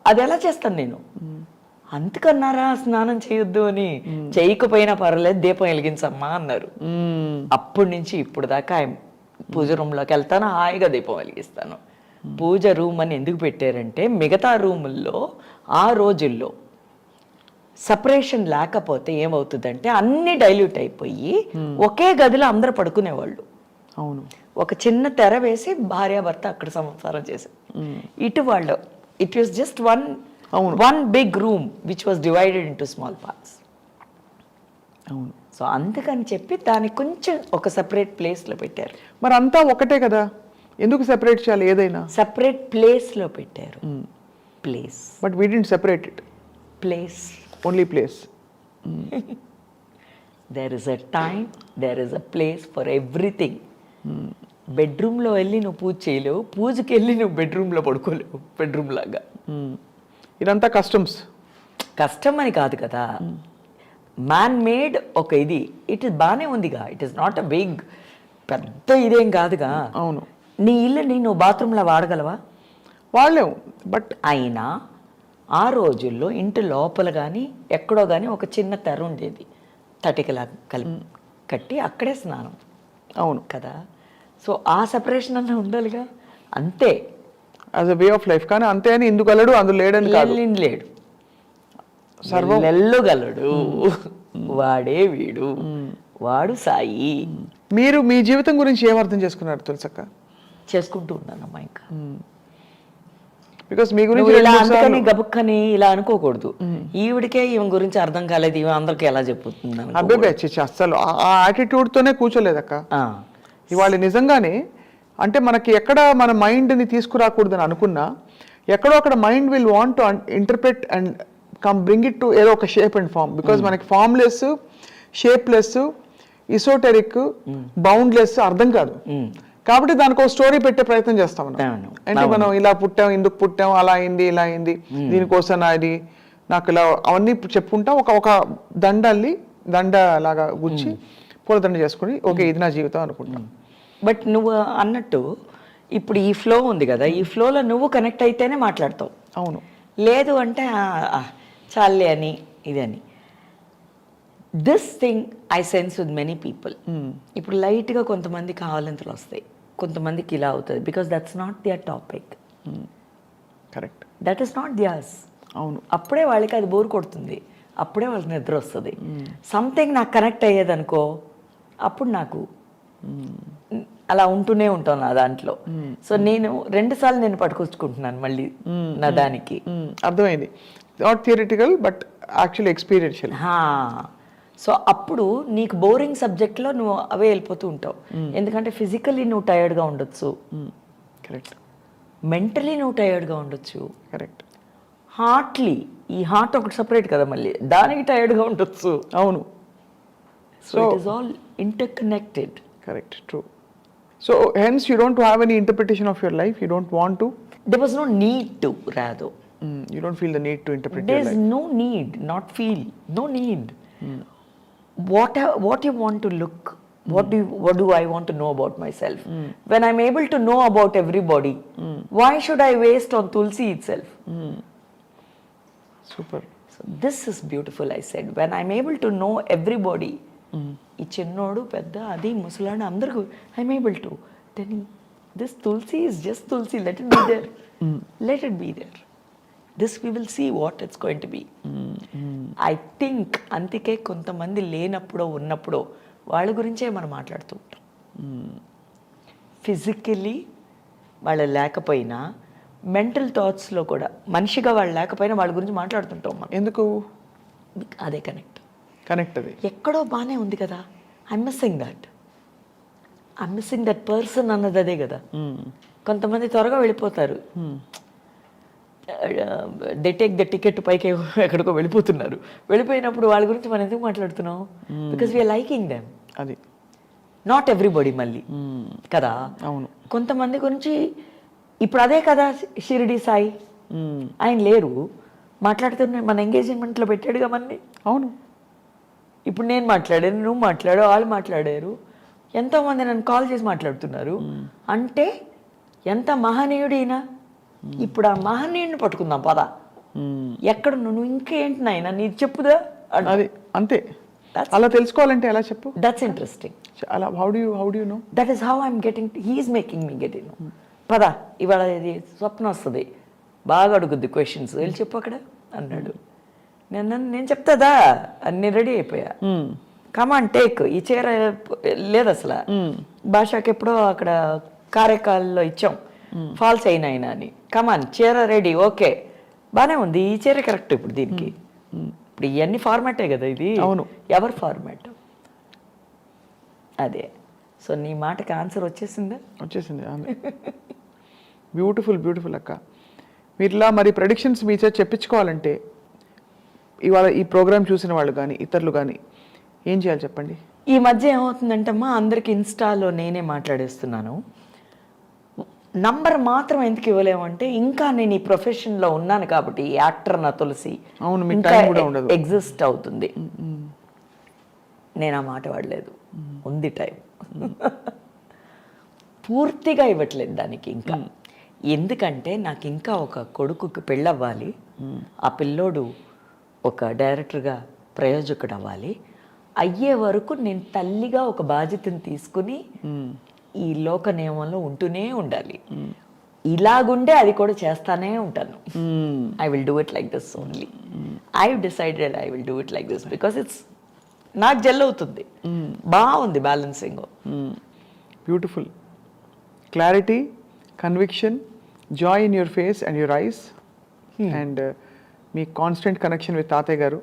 అది ఎలా చేస్తాను నేను? అందుకన్నారా స్నానం చేయొద్దు అని. చేయకపోయినా పర్వాలేదు, దీపం వెలిగించమ్మా అన్నారు. అప్పటి నుంచి ఇప్పుడు దాకా పూజ రూమ్లోకి వెళ్తాను, హాయిగా దీపం వెలిగిస్తాను. పూజ రూమ్ అని ఎందుకు పెట్టారంటే, మిగతా రూముల్లో ఆ రోజుల్లో సపరేషన్ లేకపోతే ఏమవుతుందంటే అన్ని డైల్యూట్ అయిపోయి ఒకే గదిలో అందరూ పడుకునేవాళ్ళు. అవును, ఒక చిన్న తెర వేసి భార్యాభర్త అక్కడ సంసారం చేశారు. ఇటు వాళ్ళు ఇట్ వాస్ జస్ట్ వన్ అవును. One big room which was divided into small parts. అవును. సో అందుకని చెప్పి దాన్ని కొంచెం ఒక సెపరేట్ ప్లేస్లో పెట్టారు. మరి అంతా ఒకటే కదా, ఎందుకు సెపరేట్ చేయాలి ఏదైనా? సెపరేట్ ప్లేస్లో పెట్టారు. Place. But we didn't separate it. Place. Only place. There is a time, there is a place for everything. బెడ్రూమ్లో వెళ్ళి నువ్వు పూజ చేయలేవు, పూజకి వెళ్ళి నువ్వు బెడ్రూమ్లో పడుకోలేవు. బెడ్రూమ్ లాగా. ఇదంతా కస్టమ్స్. కష్టం అని కాదు కదా, మ్యాన్ మేడ్ ఒక ఇది. ఇట్ ఇస్ బాగానే ఉందిగా, it is not a big పెద్ద ఇదేం కాదుగా. అవును. నీ ఇల్లుని నువ్వు బాత్రూంలో వాడగలవా? వాళ్ళేం. బట్ అయినా ఆ రోజుల్లో ఇంటి లోపల కానీ ఎక్కడో కానీ ఒక చిన్న తెర ఉండేది, తటికలా కట్టి అక్కడే స్నానం. అవును కదా. సో ఆ సెపరేషన్ అన్న ఉండాలిగా. అంతే, as a way of life. కానీ అంతే అని ఇందుకు వెళ్ళడు, అందులో లేడని కాదు. లేడు, సర్వం వెళ్ళగలడు. వాడే వీడు, వాడు సాయి. మీరు మీ జీవితం గురించి ఏం అర్థం చేసుకున్నారు తెలుసక్క? చేసుకుంటూ ఉన్నానమ్మా. ఇంకా బికాస్ మీ గురించి ఇలా అందుకని గబుక్కని ఇలా అనుకోకూడదు. ఈవిడికే ఈమె గురించి అర్థం కాలేదు, ఈమె అందరికి ఎలా చెప్పుతుంది అబ్బాయి అసలు ఆ యాటిట్యూడ్ తోనే కూర్చోలేదక్క. ఇవాళ నిజంగానే అంటే మనకి ఎక్కడ మన మైండ్ని తీసుకురాకూడదని అనుకున్నా, ఎక్కడో అక్కడ mind will want to interpret and bring it to ఏదో ఒక షేప్ అండ్ ఫామ్. బికాస్ మనకి ఫామ్లెస్, షేప్లెస్, ఇసోటెరిక్, బౌండ్లెస్ అర్థం కాదు. కాబట్టి దానికి ఒక స్టోరీ పెట్టే ప్రయత్నం చేస్తాం. అంటే మనం ఇలా పుట్టాం, ఎందుకు పుట్టాం, అలా అయింది, ఇలా అయింది, దీనికోసం అది నాకు ఇలా అవన్నీ చెప్పుకుంటా ఒక దండ లాగా గుచ్చి పూలదండ చేసుకుని ఓకే ఇది నా జీవితం అనుకుంటాం. బట్ నువ్వు అన్నట్టు ఇప్పుడు ఈ ఫ్లో ఉంది కదా, ఈ ఫ్లోలో నువ్వు కనెక్ట్ అయితేనే మాట్లాడతావు. అవును. లేదు అంటే చాలే అని ఇదని. This thing I sense with many people. ఇప్పుడు లైట్గా కొంతమంది కావాలంతలు వస్తాయి, కొంతమందికి ఇలా అవుతుంది. Because that's not their topic. Correct. That is not theirs. అవును. అప్పుడే వాళ్ళకి అది బోర్ కొడుతుంది, అప్పుడే వాళ్ళకి నిద్ర వస్తుంది. సంథింగ్ నాకు కనెక్ట్ అయ్యేదనుకో, అప్పుడు నాకు అలా ఉంటూనే ఉంటాను నా దాంట్లో. సో నేను 2 సార్లు నేను పట్టుకొచ్చుకుంటున్నాను మళ్ళీ నా దానికి. అర్థమైంది. Not theoretical but actually experiential. So అప్పుడు నీకు బోరింగ్ సబ్జెక్ట్లో నువ్వు అవే వెళ్ళిపోతూ ఉంటావు. ఎందుకంటే ఫిజికల్లీ నువ్వు టైర్డ్గా ఉండొచ్చు, కరెక్ట్. మెంటలీ నువ్వు టైర్డ్గా ఉండొచ్చు, కరెక్ట్. హార్ట్లీ, ఈ హార్ట్ ఒకటి సపరేట్ కదా, మళ్ళీ దానికి టైర్డ్గా ఉండొచ్చు. అవును. So it is all interconnected. Correct, true. So hence you don't have any interpretation of your life, you don't want to, there was no need to, rather you don't feel the need to interpret your there's life. no need, not feel, no need. What you want to look, what do I want to know about myself? When I'm able to know about everybody, why should I waste on Tulsi itself? Super. So this is beautiful. I said, when I'm able to know everybody, ఈ చిన్నోడు పెద్ద అది ముసలాడు అందరికీ I'm able to, then this tulsi is just tulsi, let it be there, let it be there. This we will see what it's going to be. I think అందుకే కొంతమంది లేనప్పుడో ఉన్నప్పుడో వాళ్ళ గురించే మనం మాట్లాడుతూ ఉంటాం. ఫిజికలీ వాళ్ళు లేకపోయినా మెంటల్ థాట్స్లో కూడా మనిషిగా వాళ్ళు లేకపోయినా వాళ్ళ గురించి మాట్లాడుతుంటాం మనం. ఎందుకు? అదే కనెక్ట్. అది ఎక్కడో బాగానే ఉంది కదా, ఐఎమ్ మిస్సింగ్ దట్ పర్సన్ అన్నది అదే కదా. కొంతమంది త్వరగా వెళ్ళిపోతారు, దే టేక్ ద టికెట్ పైకి ఎక్కడికో వెళ్ళిపోయినప్పుడు వాళ్ళ గురించి మనం ఎందుకు మాట్లాడుతున్నాం? Because we're liking them. అది నాట్ ఎవ్రీబడి మళ్ళీ కదా. అవును. కొంతమంది గురించి ఇప్పుడు అదే కదా షిరిడి సాయి, ఆయన లేరు, మాట్లాడుతున్నా మన ఎంగేజ్మెంట్లో పెట్టాడుగా మన్ని. అవును. ఇప్పుడు నేను మాట్లాడాను, నువ్వు మాట్లాడు, వాళ్ళు మాట్లాడారు, ఎంతోమంది నన్ను కాల్ చేసి మాట్లాడుతున్నారు. అంటే ఎంత మహనీయుడైనా. ఇప్పుడు ఆ మహనీయుడిని పట్టుకుందాం పద. ఎక్కడ నువ్వు ఇంకేంటి నాయన నీకు చెప్పుదా? అది అంతే. అలా తెలుసుకోవాలంటే ఎలా చెప్పు? That's interesting. అలా how do you know? That is how I'm getting, he is making me get in. పద ఇవాళ ఇది స్వప్నం వస్తుంది, బాగా అడుగుద్ది క్వశ్చన్స్, వెళ్ళి చెప్పు అక్కడ అన్నాడు. నేను చెప్తాదా, అన్ని రెడీ అయిపోయా. కమాన్ టేక్, ఈ చీర లేదు అసలు. భాషకి ఎప్పుడో అక్కడ కారైకాల్లో ఇచ్చాం, ఫాల్స్ అయినా అని. కమాన్ చీర రెడీ, ఓకే బానే ఉంది, ఈ చీర కరెక్ట్ ఇప్పుడు దీనికి. ఇప్పుడు ఇవన్నీ ఫార్మాటే కదా ఇది. అవును. ఎవరు ఫార్మాట్ అదే. సో నీ మాటకి ఆన్సర్ వచ్చేసిందా? వచ్చేసింది ఆమె. బ్యూటిఫుల్ అక్క. మీరులా మరి ప్రెడిక్షన్స్ మీ చేత చెప్పించుకోవాలంటే ఇవాళ ఈ ప్రోగ్రామ్ చూసిన వాళ్ళు కానీ ఇతరులు కానీ ఏం చేయాలి చెప్పండి? ఈ మధ్య ఏమవుతుందంటమ్మా, అందరికి ఇన్స్టాలో నేనే మాట్లాడేస్తున్నాను. నంబర్ మాత్రం ఎందుకు ఇవ్వలేమంటే, ఇంకా నేను ఈ ప్రొఫెషన్లో ఉన్నాను కాబట్టి, యాక్టర్ నా తులసి అవును, మీకు టైం కూడా ఉండదు, ఎగ్జిస్ట్ అవుతుంది. నేను ఆ మాట వాడలేదు, ఉంది టైం. పూర్తిగా ఇవ్వట్లేదు దానికి ఇంకా. ఎందుకంటే నాకు ఇంకా ఒక కొడుకుకి పెళ్ళవ్వాలి, ఆ పిల్లోడు ఒక డైరెక్టర్గా ప్రయోజకుడు అవ్వాలి. అయ్యే వరకు నేను తల్లిగా ఒక బాధ్యతను తీసుకుని ఈ లోక నియమంలో ఉంటూనే ఉండాలి. ఇలాగుండే అది కూడా చేస్తానే ఉంటాను. I will do it like this only. I decided I will do it like this because it's నాకు జెల్ అవుతుంది. బాగుంది balancing. Beautiful. Clarity, conviction, Joy in your face and your eyes, and me constant connection with తాతయ్య గారు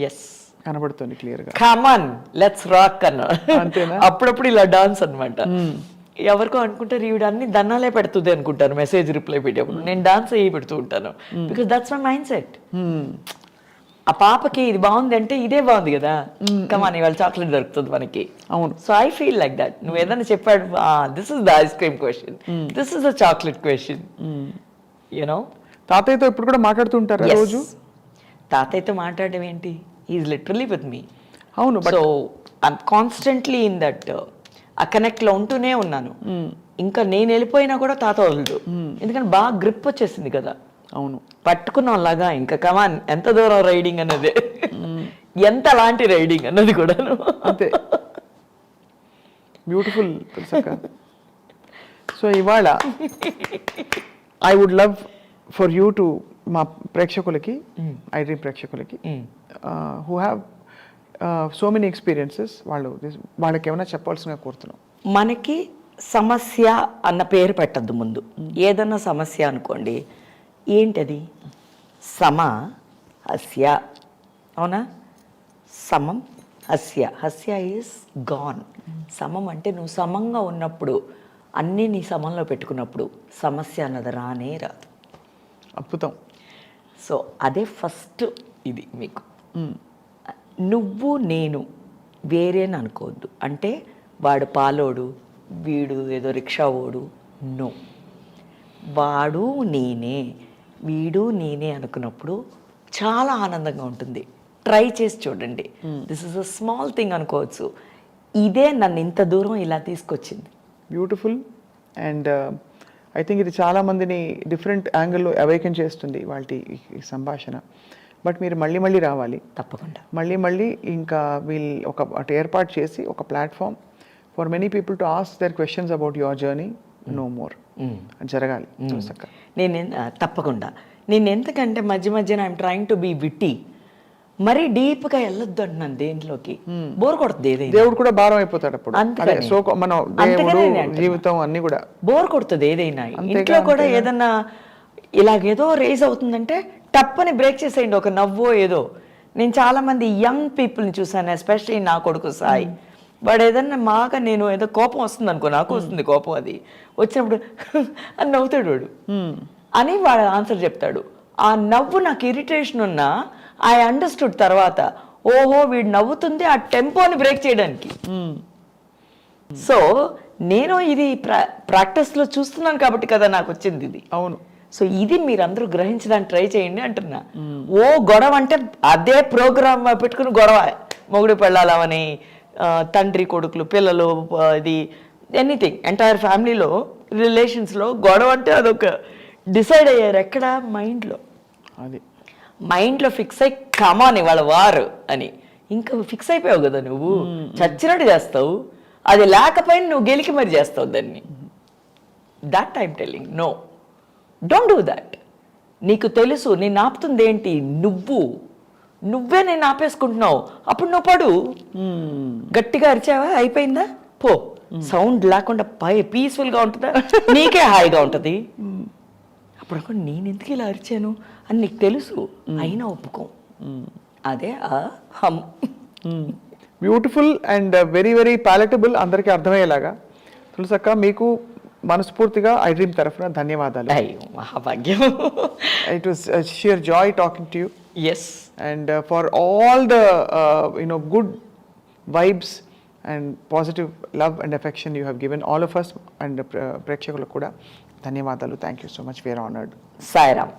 yes కనబడుతుంది క్లియర్గా. Come on let's rock అన్న. అంతేనా? అప్పుడప్పుడు ఇలా డాన్స్ అనమాట. ఎవరికో అనుకుంటారు ఈవిడ అన్ని దన్నాలే పెడుతుంది అనుకుంటారు మెసేజ్ రిప్లై పెట్టేప్పుడు. నేను డాన్స్ అయ్యి పెడుతూ ఉంటాను because that's my mind set. ఆ పాపకి ఇది బాగుంది అంటే ఇదే బాగుంది కదా, కమాన్ ఇవాళ చాక్లెట్ దొరుకుతుంది మనకి. అవును. So I feel like that. నువ్వు ఏదైనా చెప్పాడు, this is the ice cream question, this is the chocolate question, you know. తాతయ్యతో ఇప్పుడు కూడా మాట్లాడుతుంటారు రోజు? తాతయ్యతో మాట్లాడడం ఏంటి, ఈజ్ లిటరలీ విత్ మీ. అవును. So I'm constantly in that ఆ కనెక్ట్లో ఉంటూనే ఉన్నాను. ఇంకా నేను వెళ్ళిపోయినా కూడా తాత వదలడు, ఎందుకంటే బాగా గ్రిప్ వచ్చేసింది కదా. అవును. పట్టుకున్నాం లాగా ఇంకా కమాన్ ఎంత దూరం రైడింగ్ అన్నది, ఎంత లాంటి రైడింగ్ అన్నది కూడా అంతే. బ్యూటిఫుల్. సో ఇవాళ I would love for you to, మా ప్రేక్షకులకి, ఐ డ్రీమ్ ప్రేక్షకులకి who have so many experiences, వాళ్ళకి ఏమైనా చెప్పాల్సిందిగా కోరుతున్నాం. మనకి సమస్య అన్న పేరు పెట్టద్దు ముందు. ఏదన్నా సమస్య అనుకోండి, ఏంటది? సమ హస్య, అవునా? సమం హస్య, హస్య ఈజ్ గాన్. సమం అంటే నువ్వు సమంగా ఉన్నప్పుడు, అన్నీ నీ సమంలో పెట్టుకున్నప్పుడు సమస్య అన్నది రానే రాదు. అద్భుతం. సో అదే ఫస్ట్ ఇది మీకు. నువ్వు నేను వేరేని అనుకోవద్దు. అంటే వాడు పాలోడు, వీడు ఏదో రిక్షా ఓడు, నో. వాడు నేనే, వీడు నేనే అనుకున్నప్పుడు చాలా ఆనందంగా ఉంటుంది. ట్రై చేసి చూడండి. This is a small thing అనుకోవచ్చు, ఇదే నన్ను ఇంత దూరం ఇలా తీసుకొచ్చింది. బ్యూటిఫుల్. అండ్ ఐ థింక్ ఇది చాలామందిని డిఫరెంట్ యాంగిల్లో అవేకన్ చేస్తుంది వాళ్ళ ఈ సంభాషణ. బట్ మీరు మళ్ళీ రావాలి తప్పకుండా. మళ్ళీ ఇంకా ఒకటి ఏర్పాటు చేసి ఒక platform for many people to ask their questions about your journey, no more జరగాలి. తప్పకుండా. నేను ఎందుకంటే మధ్యన I'm trying to be witty, మరీ డీప్గా వెళ్ళొద్దు అంటున్నాను దేంట్లోకి. బోర్ కొడుతుంది ఏదైనా. దేవుడు కూడా భారం అయిపోతాడు అప్పుడు. మన దేవుడు, జీవితం అన్ని కూడా బోర్ కొడుతుంది ఏదైనా. ఇంట్లో కూడా ఏదన్నా ఇలాగేదో రేజ్ అవుతుందంటే టప్పని బ్రేక్ చేసేయండి, ఒక నవ్వో ఏదో. నేను చాలా మంది యంగ్ పీపుల్ని చూసాను, ఎస్పెషల్లీ నా కొడుకు సాయి. వాడు ఏదన్నా మాగా, నేను ఏదో కోపం వస్తుంది అనుకో, నాకు వస్తుంది కోపం, అది వచ్చినప్పుడు అని నవ్వుతాడు వాడు అని వాడు ఆన్సర్ చెప్తాడు. ఆ నవ్వు నాకు ఇరిటేషన్ ఉన్నా ఐ అండర్స్టూడ్ తర్వాత, ఓహో వీడు నవ్వుతుంది ఆ టెంపోని బ్రేక్ చేయడానికి. సో నేను ఇది ప్రాక్టీస్లో చూస్తున్నాను కాబట్టి కదా నాకు వచ్చింది ఇది. అవును. సో ఇది మీరందరూ గ్రహించడానికి ట్రై చేయండి అంటున్నా. ఓ గొడవ అంటే అదే ప్రోగ్రామ్ పెట్టుకుని గొడవ, మొగుడు పెళ్ళాలని, తండ్రి కొడుకులు, పిల్లలు, ఇది ఎనీథింగ్ ఎంటైర్ ఫ్యామిలీలో రిలేషన్స్లో గొడవ అంటే అదొక డిసైడ్ అయ్యారు ఎక్కడ, మైండ్లో. అది మైండ్లో ఫిక్స్ అయ్యి కమాన్ ఇవాళ వారు అని ఇంకా ఫిక్స్ అయిపోయావు కదా నువ్వు, చచ్చినట్టు చేస్తావు. అది లేకపోయినా నువ్వు గెలికి మరి చేస్తావు దాన్ని. That I'm telling, no, don't do that. నీకు తెలుసు నేను ఆపుతుంది ఏంటి, నువ్వే నేను ఆపేసుకుంటున్నావు. అప్పుడు నువ్వు పడు, గట్టిగా అరిచావా అయిపోయిందా, పో. సౌండ్ లేకుండా పీస్ఫుల్గా ఉంటుందా, నీకే హాయిగా ఉంటుంది. అప్పుడు నేను ఎందుకు ఇలా అరిచాను అని నీకు తెలుసు, అయినా ఒప్పుకో. అదే హమ్. బ్యూటిఫుల్ అండ్ వెరీ వెరీ పాలటబుల్, అందరికీ అర్థమయ్యేలాగా. తులసక్క, మీకు మనస్ఫూర్తిగా ఐ డ్రీమ్ తరఫున ధన్యవాదాలు. అయ్యో మహాభాగ్యం. It was sheer joy talking to you. Yes. And for all the good vibes and positive love and affection you have given all of us and ప్రేక్షకులకు కూడా ధన్యవాదాలు. Thank you so much. We are honored. Sairam.